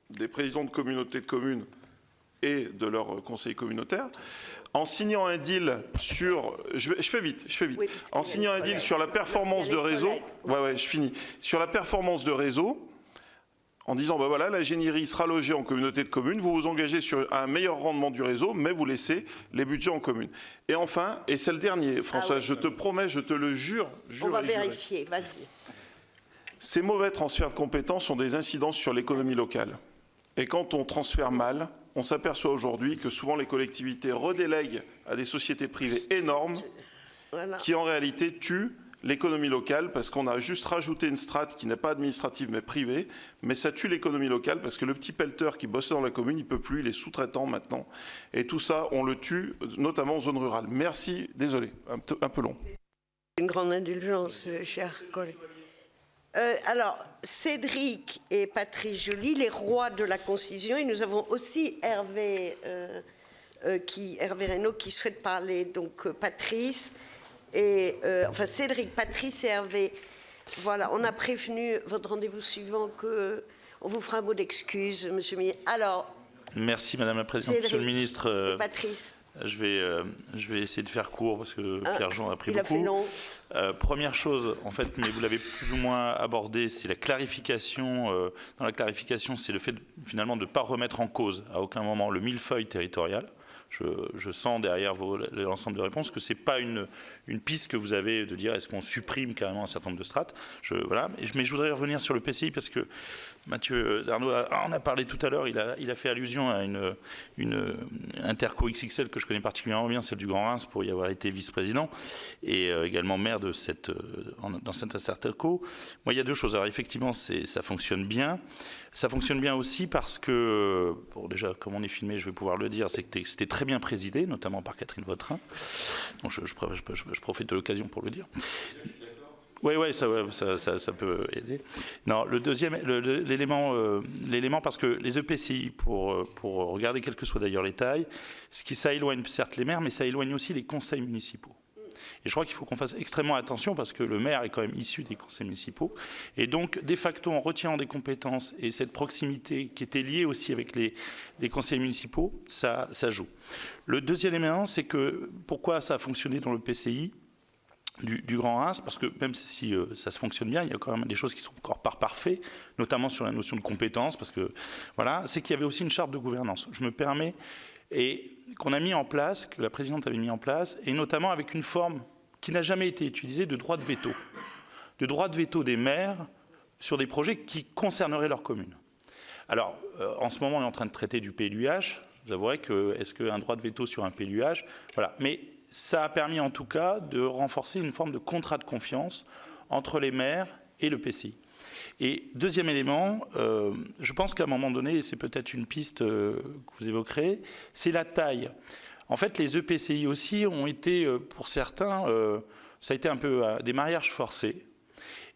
des présidents de communautés de communes et de leurs conseils communautaires, en signant un deal sur... Je fais vite. Oui, en signant un deal sur la performance de réseau... Ouais, je finis. Sur la performance de réseau, en disant, ben voilà, l'ingénierie sera logée en communauté de communes, vous vous engagez sur un meilleur rendement du réseau, mais vous laissez les budgets en commune. Et enfin, et c'est le dernier, François, je te promets, je te le jure... On va vérifier, vas-y. Ces mauvais transferts de compétences ont des incidences sur l'économie locale. Et quand on transfère mal, on s'aperçoit aujourd'hui que souvent les collectivités redélèguent à des sociétés privées énormes qui en réalité tuent l'économie locale parce qu'on a juste rajouté une strate qui n'est pas administrative mais privée, mais ça tue l'économie locale parce que le petit pelleteur qui bossait dans la commune, il ne peut plus, il est sous-traitant maintenant. Et tout ça, on le tue, notamment en zone rurale. Merci, désolé, un peu long. Une grande indulgence, cher collègue. Alors, Cédric et Patrice Joly, les rois de la concision, et nous avons aussi Hervé Reynaud qui souhaite parler, donc Patrice, et, enfin Cédric, Patrice et Hervé. Voilà, on a prévenu votre rendez-vous suivant qu'on vous fera un mot d'excuse, monsieur le ministre. Alors, merci Madame la Présidente. Cédric, Monsieur le ministre, Patrice. je vais essayer de faire court parce que Pierre-Jean a pris il a beaucoup. fait long. Première chose, en fait, mais vous l'avez plus ou moins abordé, c'est la clarification. Dans la clarification, c'est le fait finalement de ne pas remettre en cause à aucun moment le millefeuille territorial. Je sens derrière l'ensemble de réponses que ce n'est pas une piste que vous avez de dire est-ce qu'on supprime carrément un certain nombre de strates. Voilà. Mais je voudrais revenir sur le PCI parce que Mathieu Darnaud en a parlé tout à l'heure. Il a fait allusion à une interco XXL que je connais particulièrement bien, celle du Grand Reims, pour y avoir été vice-président et également maire dans cette interco. Moi, il y a deux choses. Alors effectivement, ça fonctionne bien. Ça fonctionne bien aussi parce que, bon, déjà, comme on est filmé, je vais pouvoir le dire, c'est que c'était très bien présidé, notamment par Catherine Vautrin. Donc je profite de l'occasion pour le dire. Oui, ça peut aider. Non, le deuxième, l'élément, parce que les EPCI, pour regarder quelles que soient d'ailleurs les tailles, ça éloigne certes les maires, mais ça éloigne aussi les conseils municipaux. Et je crois qu'il faut qu'on fasse extrêmement attention parce que le maire est quand même issu des conseils municipaux. Et donc, de facto, en retirant des compétences et cette proximité qui était liée aussi avec les conseils municipaux, ça joue. Le deuxième élément, c'est que pourquoi ça a fonctionné dans le PCI du Grand Reims, parce que même si ça se fonctionne bien, il y a quand même des choses qui sont encore pas parfaites, notamment sur la notion de compétence, parce que voilà, c'est qu'il y avait aussi une charte de gouvernance. Je me permets, et qu'on a mis en place, que la présidente avait mis en place, et notamment avec une forme qui n'a jamais été utilisée de droit de veto. De droit de veto des maires sur des projets qui concerneraient leur commune. Alors, en ce moment, on est en train de traiter du PLUH. Vous avouerez que, est-ce qu'un droit de veto sur un PLUH, voilà. Mais ça a permis en tout cas de renforcer une forme de contrat de confiance entre les maires et le PCI. Et deuxième élément, je pense qu'à un moment donné, et c'est peut-être une piste que vous évoquerez, c'est la taille. En fait, les EPCI aussi ont été, pour certains, ça a été un peu des mariages forcés.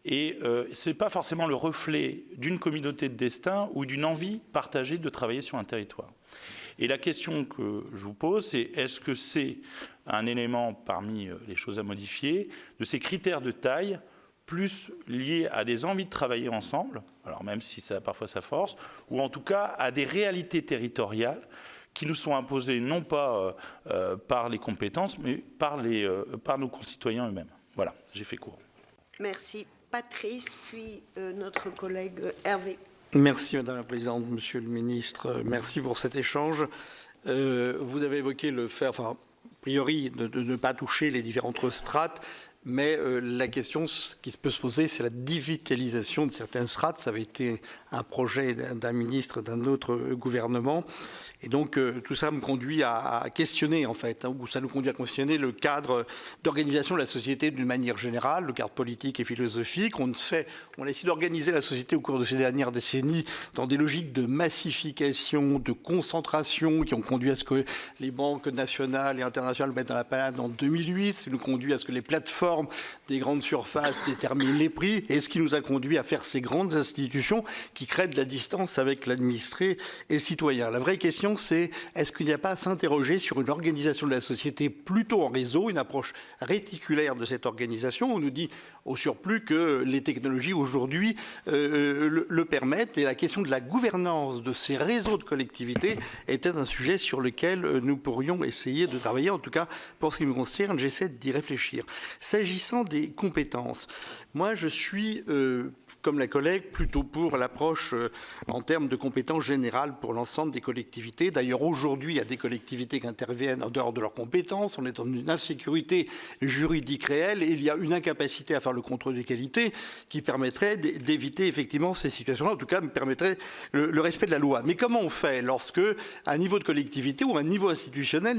Et ce n'est pas forcément le reflet d'une communauté de destin ou d'une envie partagée de travailler sur un territoire. Et la question que je vous pose, c'est est-ce que c'est un élément parmi les choses à modifier, de ces critères de taille, plus liés à des envies de travailler ensemble, alors même si ça parfois ça force, ou en tout cas à des réalités territoriales qui nous sont imposées non pas par les compétences, mais par nos concitoyens eux-mêmes. Voilà, j'ai fait court. Merci. Patrice, puis notre collègue Hervé. Merci Madame la Présidente, Monsieur le Ministre, merci pour cet échange. Vous avez évoqué le fait, enfin, a priori, de ne pas toucher les différentes strates, mais la question qui peut se poser, c'est la digitalisation de certaines strates. Ça avait été un projet d'un ministre d'un autre gouvernement. Et donc, tout ça me conduit à questionner, en fait, ou ça nous conduit à questionner le cadre d'organisation de la société d'une manière générale, le cadre politique et philosophique. On a essayé d'organiser la société au cours de ces dernières décennies dans des logiques de massification, de concentration, qui ont conduit à ce que les banques nationales et internationales mettent dans la panade en 2008. Ça nous conduit à ce que les plateformes des grandes surfaces déterminent les prix, et ce qui nous a conduit à faire ces grandes institutions qui créent de la distance avec l'administré et le citoyen. La vraie question, c'est est-ce qu'il n'y a pas à s'interroger sur une organisation de la société plutôt en réseau, une approche réticulaire de cette organisation. On nous dit au surplus que les technologies aujourd'hui le permettent, et la question de la gouvernance de ces réseaux de collectivités était un sujet sur lequel nous pourrions essayer de travailler. En tout cas, pour ce qui me concerne, j'essaie d'y réfléchir. S'agissant des compétences, moi je suis comme la collègue, plutôt pour l'approche en termes de compétences générales pour l'ensemble des collectivités. D'ailleurs, aujourd'hui, il y a des collectivités qui interviennent en dehors de leurs compétences. On est dans une insécurité juridique réelle et il y a une incapacité à faire le contrôle des qualités qui permettrait d'éviter effectivement ces situations-là, en tout cas permettrait le respect de la loi. Mais comment on fait lorsque un niveau de collectivité ou un niveau institutionnel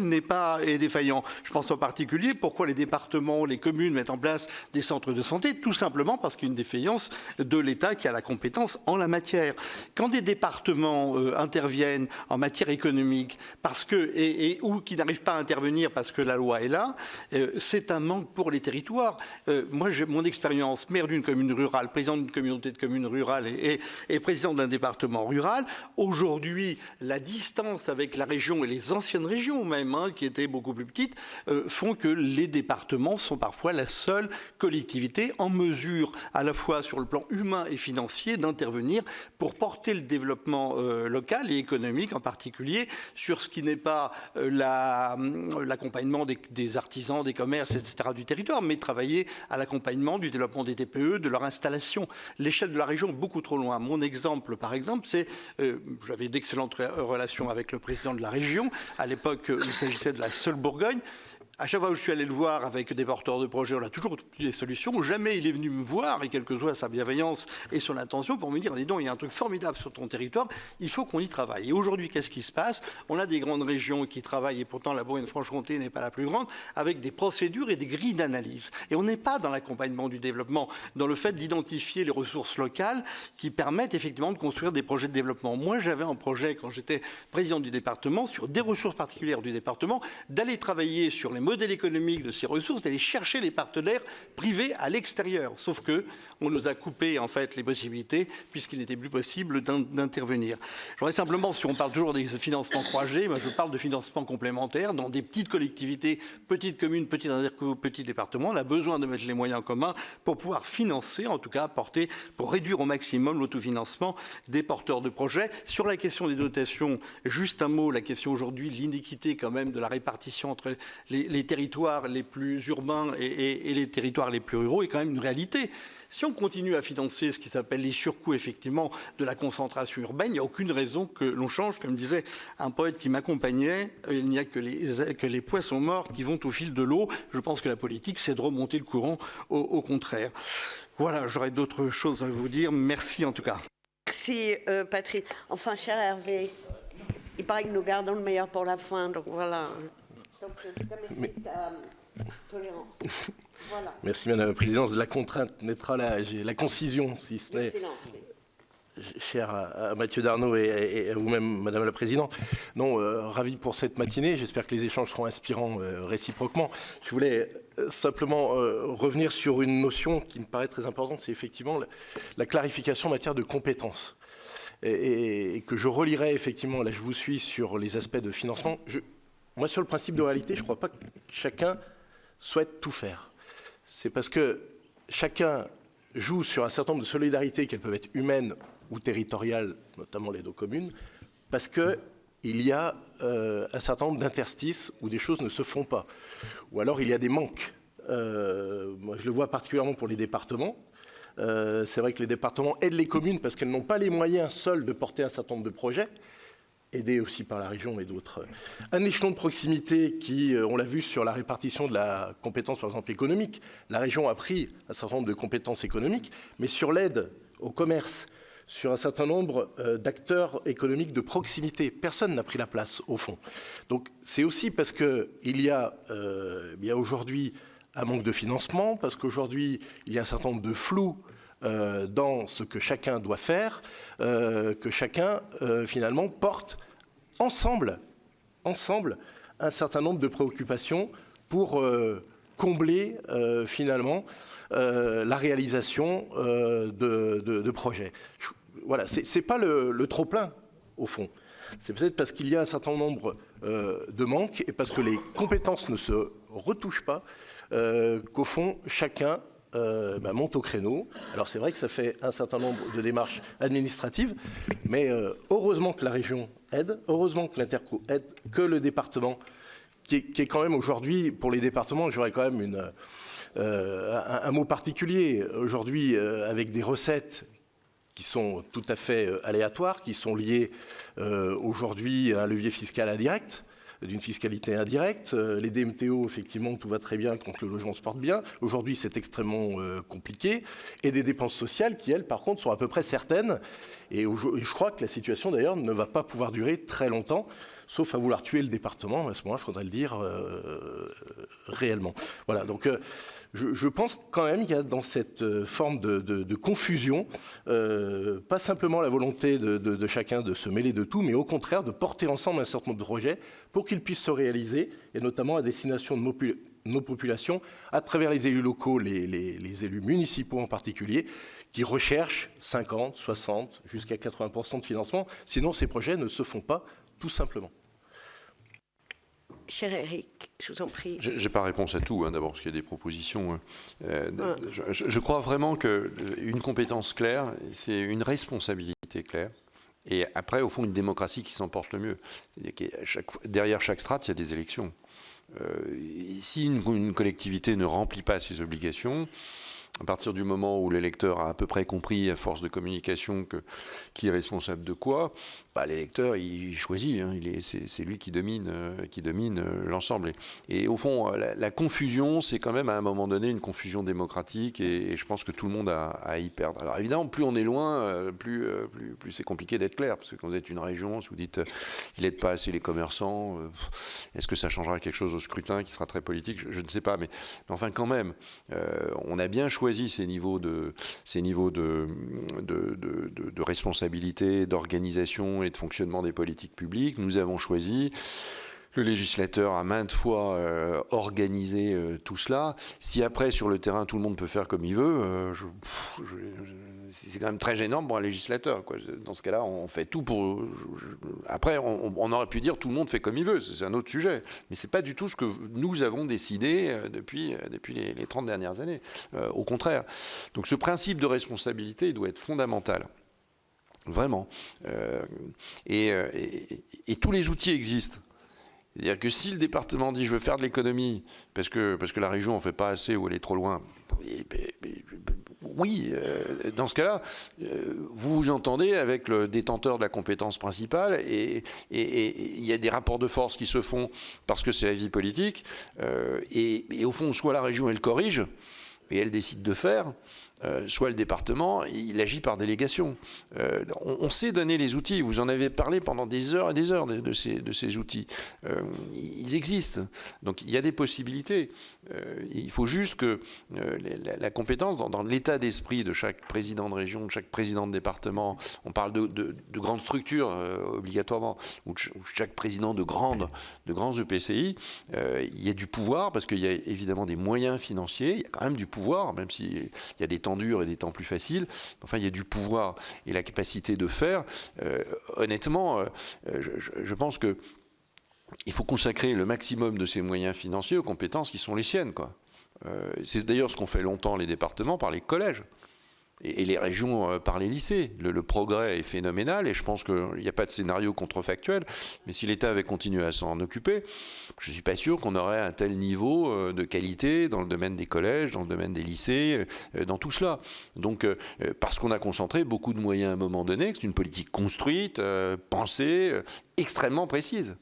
est défaillant? Je pense en particulier pourquoi les départements, les communes mettent en place des centres de santé, tout simplement parce qu'il y a une défaillance de l'État qui a la compétence en la matière. Quand des départements interviennent en matière économique ou qui n'arrivent pas à intervenir parce que la loi est là, c'est un manque pour les territoires. Moi, j'ai mon expérience, maire d'une commune rurale, président d'une communauté de communes rurales et président d'un département rural. Aujourd'hui, la distance avec la région et les anciennes régions même, qui étaient beaucoup plus petites, font que les départements sont parfois la seule collectivité en mesure, à la fois sur le plan humain et financier, d'intervenir pour porter le développement local et économique, en particulier sur ce qui n'est pas l'accompagnement des artisans, des commerces, etc. du territoire, mais travailler à l'accompagnement du développement des TPE, de leur installation. L'échelle de la région est beaucoup trop loin. Mon exemple, par exemple, c'est, j'avais d'excellentes relations avec le président de la région. À l'époque, il s'agissait de la seule Bourgogne. À chaque fois où je suis allé le voir avec des porteurs de projets, on a toujours trouvé des solutions. Jamais il est venu me voir, et quelle que soit sa bienveillance et son intention, pour me dire, dis donc, il y a un truc formidable sur ton territoire, il faut qu'on y travaille. Et aujourd'hui, qu'est-ce qui se passe? On a des grandes régions qui travaillent, et pourtant la Bourgogne-Franche-Comté n'est pas la plus grande, avec des procédures et des grilles d'analyse. Et on n'est pas dans l'accompagnement du développement, dans le fait d'identifier les ressources locales qui permettent effectivement de construire des projets de développement. Moi, j'avais un projet, quand j'étais président du département, sur des ressources particulières du département, d'aller travailler sur les modèle économique de ces ressources, d'aller chercher les partenaires privés à l'extérieur. Sauf que on nous a coupé en fait les possibilités puisqu'il n'était plus possible d'intervenir. Je voudrais simplement, si on parle toujours des financements 3G, je parle de financements complémentaires dans des petites collectivités, petites communes, petits départements. On a besoin de mettre les moyens en commun pour pouvoir financer, en tout cas apporter, pour réduire au maximum l'autofinancement des porteurs de projets. Sur la question des dotations, juste un mot, la question aujourd'hui de l'iniquité quand même de la répartition entre les territoires les plus urbains et les territoires les plus ruraux est quand même une réalité. Si on continue à financer ce qui s'appelle les surcoûts effectivement de la concentration urbaine, il n'y a aucune raison que l'on change. Comme disait un poète qui m'accompagnait, il n'y a que les poissons morts qui vont au fil de l'eau. Je pense que la politique, c'est de remonter le courant au contraire. Voilà, j'aurais d'autres choses à vous dire. Merci en tout cas. Merci Patrick. Enfin, cher Hervé, il paraît que nous gardons le meilleur pour la fin, donc voilà. Donc, merci de ta tolérance. Voilà. Merci Madame la Présidente. La contrainte naîtra là, la concision, si ce n'est cher à Mathieu Darnaud et à vous-même, Madame la Présidente. Non, ravi pour cette matinée. J'espère que les échanges seront inspirants réciproquement. Je voulais simplement revenir sur une notion qui me paraît très importante, c'est effectivement la clarification en matière de compétences. Et que je relirai effectivement, là je vous suis sur les aspects de financement. Moi, sur le principe de réalité, je ne crois pas que chacun souhaite tout faire. C'est parce que chacun joue sur un certain nombre de solidarités, qu'elles peuvent être humaines ou territoriales, notamment les deux communes, parce qu'il y a un certain nombre d'interstices où des choses ne se font pas. Ou alors, il y a des manques. Moi, je le vois particulièrement pour les départements. C'est vrai que les départements aident les communes parce qu'elles n'ont pas les moyens seules de porter un certain nombre de projets, aidés aussi par la région et d'autres. Un échelon de proximité qui, on l'a vu sur la répartition de la compétence, par exemple, économique. La région a pris un certain nombre de compétences économiques, mais sur l'aide au commerce, sur un certain nombre d'acteurs économiques de proximité, personne n'a pris la place, au fond. Donc, c'est aussi parce qu'il y a aujourd'hui un manque de financement, parce qu'aujourd'hui, il y a un certain nombre de flous dans ce que chacun doit faire, que chacun, finalement, porte ensemble un certain nombre de préoccupations pour combler, finalement, la réalisation de projets. Voilà, c'est pas le trop-plein, au fond. C'est peut-être parce qu'il y a un certain nombre de manques et parce que les compétences ne se retouchent pas qu'au fond, chacun monte au créneau. Alors c'est vrai que ça fait un certain nombre de démarches administratives, mais heureusement que la région aide, heureusement que l'Interco aide, que le département, qui est quand même aujourd'hui, pour les départements, j'aurais quand même un mot particulier. Aujourd'hui, avec des recettes qui sont tout à fait aléatoires, qui sont liées aujourd'hui à un levier fiscal indirect, d'une fiscalité indirecte. Les DMTO, effectivement, tout va très bien quand le logement se porte bien. Aujourd'hui, c'est extrêmement compliqué. Et des dépenses sociales qui, elles, par contre, sont à peu près certaines. Et je crois que la situation, d'ailleurs, ne va pas pouvoir durer très longtemps, sauf à vouloir tuer le département. À ce moment-là, il faudrait le dire réellement. Voilà, donc je pense quand même qu'il y a dans cette forme de confusion, pas simplement la volonté de chacun de se mêler de tout, mais au contraire de porter ensemble un certain nombre de projets pour qu'ils puissent se réaliser, et notamment à destination de nos populations, à travers les élus locaux, les élus municipaux en particulier, qui recherchent 50, 60, jusqu'à 80% de financement. Sinon, ces projets ne se font pas, tout simplement. Cher Éric, je vous en prie. Je n'ai pas réponse à tout, d'abord, parce qu'il y a des propositions. Je crois vraiment qu'une compétence claire, c'est une responsabilité claire. Et après, au fond, une démocratie qui s'en porte le mieux. Derrière chaque strate, il y a des élections. Si une collectivité ne remplit pas ses obligations, à partir du moment où l'électeur a à peu près compris, à force de communication, qui est responsable de quoi, l'électeur, il choisit. C'est lui qui domine l'ensemble. Et au fond, la confusion, c'est quand même à un moment donné une confusion démocratique, et je pense que tout le monde a à y perdre. Alors évidemment, plus on est loin, plus c'est compliqué d'être clair, parce que quand vous êtes une région, si vous dites il n'aide pas assez les commerçants, est-ce que ça changera quelque chose au scrutin qui sera très politique? Je ne sais pas, mais enfin quand même, on a bien choisi ces niveaux de responsabilité, d'organisation et de fonctionnement des politiques publiques. Nous avons choisi. Le législateur a maintes fois organisé tout cela. Si après, sur le terrain, tout le monde peut faire comme il veut, c'est quand même très gênant pour un législateur, quoi. Dans ce cas-là, on fait tout pour... Après, on aurait pu dire tout le monde fait comme il veut, c'est un autre sujet. Mais ce n'est pas du tout ce que nous avons décidé depuis les 30 dernières années. Au contraire. Donc ce principe de responsabilité doit être fondamental. Vraiment. Et tous les outils existent. C'est-à-dire que si le département dit je veux faire de l'économie parce que la région n'en fait pas assez ou elle est trop loin, oui, dans ce cas-là, vous vous entendez avec le détenteur de la compétence principale, et il y a des rapports de force qui se font parce que c'est la vie politique, et au fond, soit la région elle corrige et elle décide de faire, soit le département, il agit par délégation. On sait donner les outils. Vous en avez parlé pendant des heures et des heures de ces outils. Ils existent. Donc il y a des possibilités. Il faut juste que la compétence, dans l'état d'esprit de chaque président de région, de chaque président de département, on parle de grandes structures obligatoirement, ou chaque président de grands EPCI, il y a du pouvoir, parce qu'il y a évidemment des moyens financiers, il y a quand même du pouvoir, même s'il y a des temps durs et des temps plus faciles. Enfin, il y a du pouvoir et la capacité de faire. Honnêtement, je pense que il faut consacrer le maximum de ces moyens financiers aux compétences qui sont les siennes, quoi. C'est d'ailleurs ce qu'ont fait longtemps les départements par les collèges. Et les régions par les lycées. Le progrès est phénoménal, et je pense qu'il n'y a pas de scénario contrefactuel, mais si l'État avait continué à s'en occuper, je ne suis pas sûr qu'on aurait un tel niveau de qualité dans le domaine des collèges, dans le domaine des lycées, dans tout cela. Donc, parce qu'on a concentré beaucoup de moyens à un moment donné, c'est une politique construite, pensée, extrêmement précise.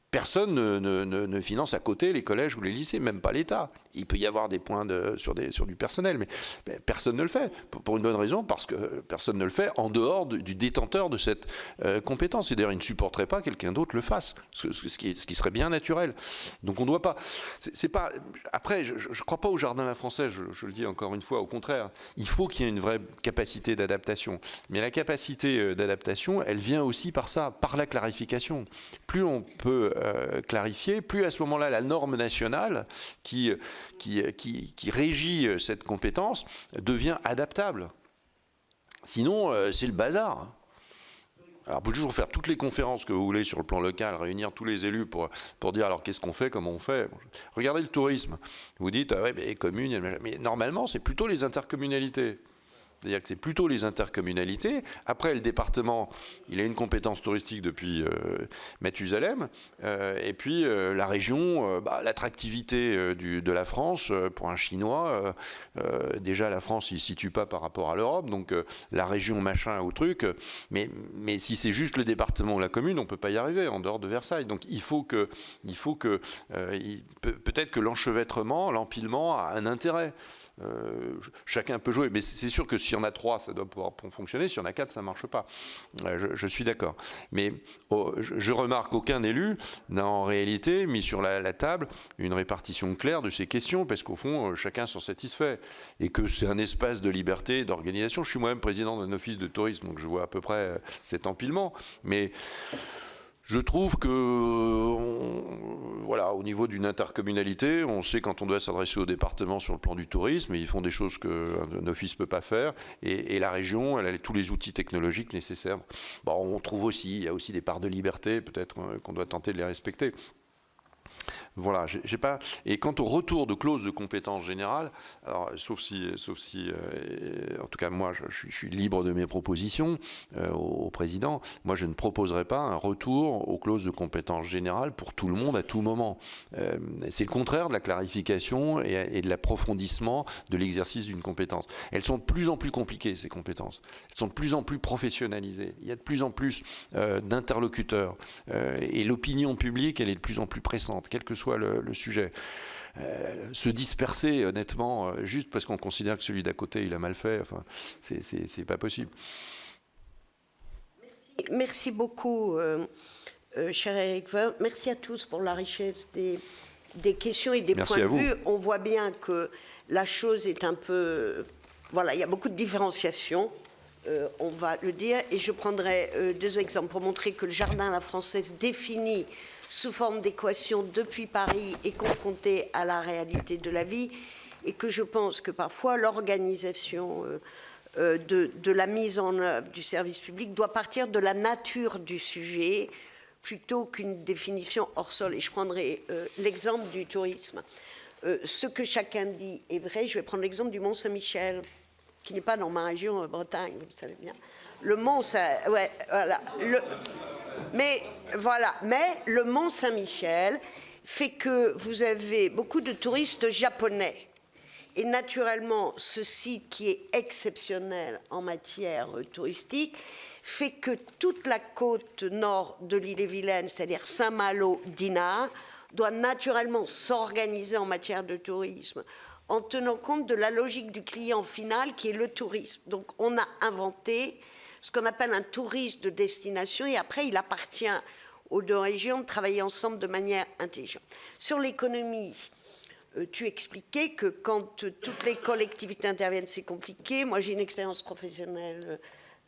Personne ne finance à côté les collèges ou les lycées, même pas l'État. Il peut y avoir des points sur du personnel, mais personne ne le fait. Pour une bonne raison, parce que personne ne le fait en dehors du détenteur de cette compétence. Et d'ailleurs, il ne supporterait pas que quelqu'un d'autre le fasse, ce qui serait bien naturel. Donc on ne doit pas... C'est pas. Après, je ne crois pas au jardin à la française, je le dis encore une fois, au contraire. Il faut qu'il y ait une vraie capacité d'adaptation. Mais la capacité d'adaptation, elle vient aussi par ça, par la clarification. Plus on peut clarifier, plus à ce moment-là, la norme nationale qui régit cette compétence devient adaptable. Sinon, c'est le bazar. Alors, vous pouvez toujours faire toutes les conférences que vous voulez sur le plan local, réunir tous les élus pour dire alors qu'est-ce qu'on fait, comment on fait. Regardez le tourisme. Vous dites, ah ouais, mais les communes, mais normalement, c'est plutôt les intercommunalités. C'est-à-dire que c'est plutôt les intercommunalités. Après, le département, il a une compétence touristique depuis Mathusalem. Et puis, la région, l'attractivité de la France, pour un Chinois, déjà, la France, il ne se situe pas par rapport à l'Europe. Donc, la région, machin, ou truc. Mais si c'est juste le département ou la commune, on ne peut pas y arriver en dehors de Versailles. Donc, il faut que peut-être que l'enchevêtrement, l'empilement a un intérêt. Chacun peut jouer, mais c'est sûr que s'il y en a 3, ça doit pouvoir fonctionner. S'il y en a 4, ça ne marche pas. Je suis d'accord. Mais je remarque qu'aucun élu n'a en réalité mis sur la table une répartition claire de ces questions, parce qu'au fond, chacun s'en satisfait. Et que c'est un espace de liberté, d'organisation. Je suis moi-même président d'un office de tourisme, donc je vois à peu près cet empilement. Mais je trouve que, voilà, au niveau d'une intercommunalité, on sait quand on doit s'adresser au département sur le plan du tourisme, et ils font des choses qu'un office ne peut pas faire, et la région, elle a tous les outils technologiques nécessaires. Bon, on trouve aussi, il y a aussi des parts de liberté, peut-être qu'on doit tenter de les respecter. Voilà, j'ai pas. Et quant au retour de clause de compétence générale, alors sauf si, en tout cas moi, je suis libre de mes propositions au président. Moi, je ne proposerai pas un retour aux clauses de compétence générale pour tout le monde à tout moment. C'est le contraire de la clarification et de l'approfondissement de l'exercice d'une compétence. Elles sont de plus en plus compliquées, ces compétences. Elles sont de plus en plus professionnalisées. Il y a de plus en plus d'interlocuteurs et l'opinion publique, elle est de plus en plus pressante, quel que soit le sujet. Se disperser, honnêtement, juste parce qu'on considère que celui d'à côté, il a mal fait, enfin, c'est pas possible. Merci beaucoup, cher Éric Woerth. Merci à tous pour la richesse des questions et des points de vue. On voit bien que la chose est un peu... Voilà, il y a beaucoup de différenciation, on va le dire. Et je prendrai 2 exemples pour montrer que le jardin à la française défini sous forme d'équation depuis Paris est confronté à la réalité de la vie, et que je pense que parfois l'organisation de la mise en œuvre du service public doit partir de la nature du sujet plutôt qu'une définition hors sol. Et je prendrai l'exemple du tourisme. Ce que chacun dit est vrai. Je vais prendre l'exemple du Mont-Saint-Michel, qui n'est pas dans ma région Bretagne, vous le savez bien. Le Mont, ouais, voilà. Mais le Mont Saint-Michel fait que vous avez beaucoup de touristes japonais. Et naturellement, ce site qui est exceptionnel en matière touristique fait que toute la côte nord de l'île-et-Vilaine, c'est-à-dire Saint-Malo, Dinard, doit naturellement s'organiser en matière de tourisme en tenant compte de la logique du client final qui est le tourisme. Donc on a inventé ce qu'on appelle un tourisme de destination, et après il appartient aux 2 régions de travailler ensemble de manière intelligente. Sur l'économie, tu expliquais que quand toutes les collectivités interviennent, c'est compliqué. Moi, j'ai une expérience professionnelle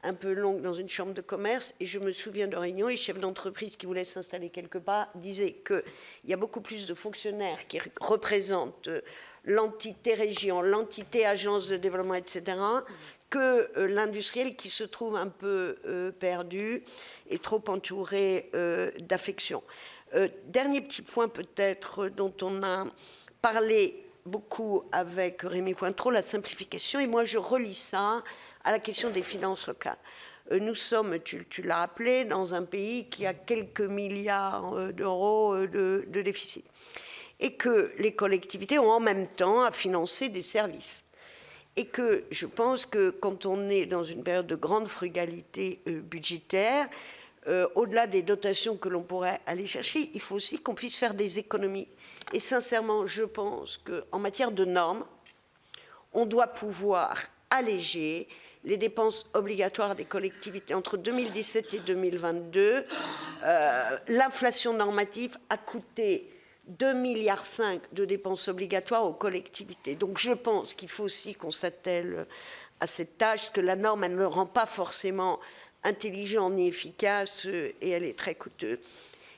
un peu longue dans une chambre de commerce, et je me souviens de réunions, les chefs d'entreprise qui voulaient s'installer quelque part disaient qu'il y a beaucoup plus de fonctionnaires qui représentent l'entité région, l'entité agence de développement, etc., que l'industriel qui se trouve un peu perdu et trop entouré d'affection. Dernier petit point peut-être dont on a parlé beaucoup avec Rémy Pointreau, la simplification, et moi je relie ça à la question des finances locales. Nous sommes, tu l'as rappelé, dans un pays qui a quelques milliards d'euros de déficit, et que les collectivités ont en même temps à financer des services. Et que je pense que quand on est dans une période de grande frugalité budgétaire, au-delà des dotations que l'on pourrait aller chercher, il faut aussi qu'on puisse faire des économies. Et sincèrement, je pense qu'en matière de normes, on doit pouvoir alléger les dépenses obligatoires des collectivités. Entre 2017 et 2022, l'inflation normative a coûté 2,5 milliards de dépenses obligatoires aux collectivités. Donc je pense qu'il faut aussi qu'on s'attelle à cette tâche, que la norme, elle ne rend pas forcément intelligent ni efficace, et elle est très coûteuse.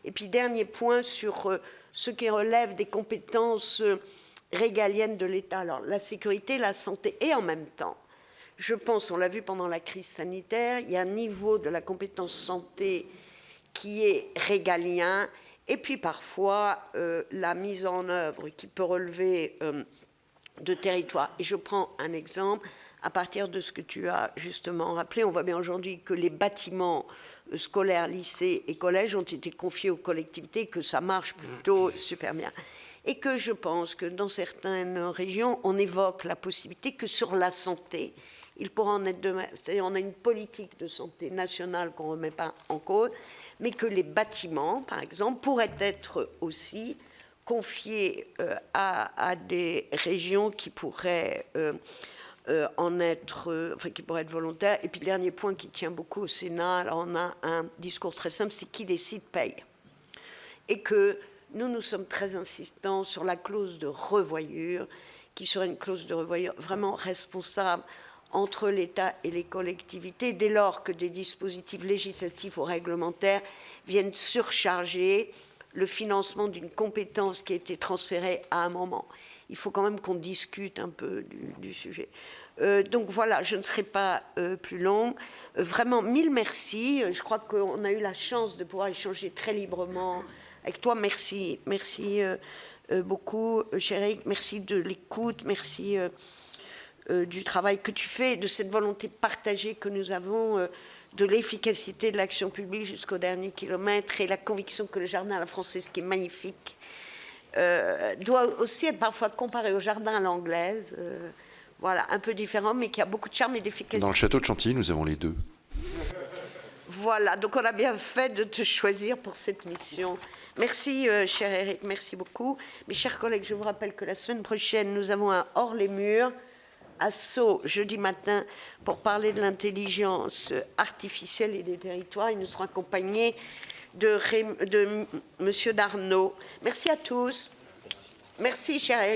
Et puis dernier point sur ce qui relève des compétences régaliennes de l'État. Alors la sécurité, la santé, et en même temps, je pense, on l'a vu pendant la crise sanitaire, il y a un niveau de la compétence santé qui est régalien, et puis parfois la mise en œuvre qui peut relever de territoire. Et je prends un exemple à partir de ce que tu as justement rappelé. On voit bien aujourd'hui que les bâtiments scolaires, lycées et collèges ont été confiés aux collectivités, que ça marche plutôt super bien. Et que je pense que dans certaines régions, on évoque la possibilité que sur la santé, il pourra en être de même. C'est-à-dire on a une politique de santé nationale qu'on ne remet pas en cause, mais que les bâtiments, par exemple, pourraient être aussi confiés à des régions qui pourraient qui pourraient être volontaires. Et puis le dernier point qui tient beaucoup au Sénat, alors on a un discours très simple, c'est qui décide paye. Et que nous sommes très insistants sur la clause de revoyure, qui serait une clause de revoyure vraiment responsable entre l'État et les collectivités, dès lors que des dispositifs législatifs ou réglementaires viennent surcharger le financement d'une compétence qui a été transférée à un moment. Il faut quand même qu'on discute un peu du sujet. Donc voilà, je ne serai pas plus longue. Vraiment, mille merci. Je crois qu'on a eu la chance de pouvoir échanger très librement avec toi. Merci, merci beaucoup, cher Eric. Merci de l'écoute, merci du travail que tu fais, de cette volonté partagée que nous avons de l'efficacité de l'action publique jusqu'au dernier kilomètre et la conviction que le jardin à la française, qui est magnifique, doit aussi être parfois comparé au jardin à l'anglaise. Voilà, un peu différent, mais qui a beaucoup de charme et d'efficacité. Dans le château de Chantilly, nous avons les deux. Voilà, donc on a bien fait de te choisir pour cette mission. Merci, cher Eric, merci beaucoup. Mes chers collègues, je vous rappelle que la semaine prochaine, nous avons un Hors les murs à Sceaux, jeudi matin, pour parler de l'intelligence artificielle et des territoires. Et nous serons accompagnés de M. Darnaud. Merci à tous. Merci, cher Eric.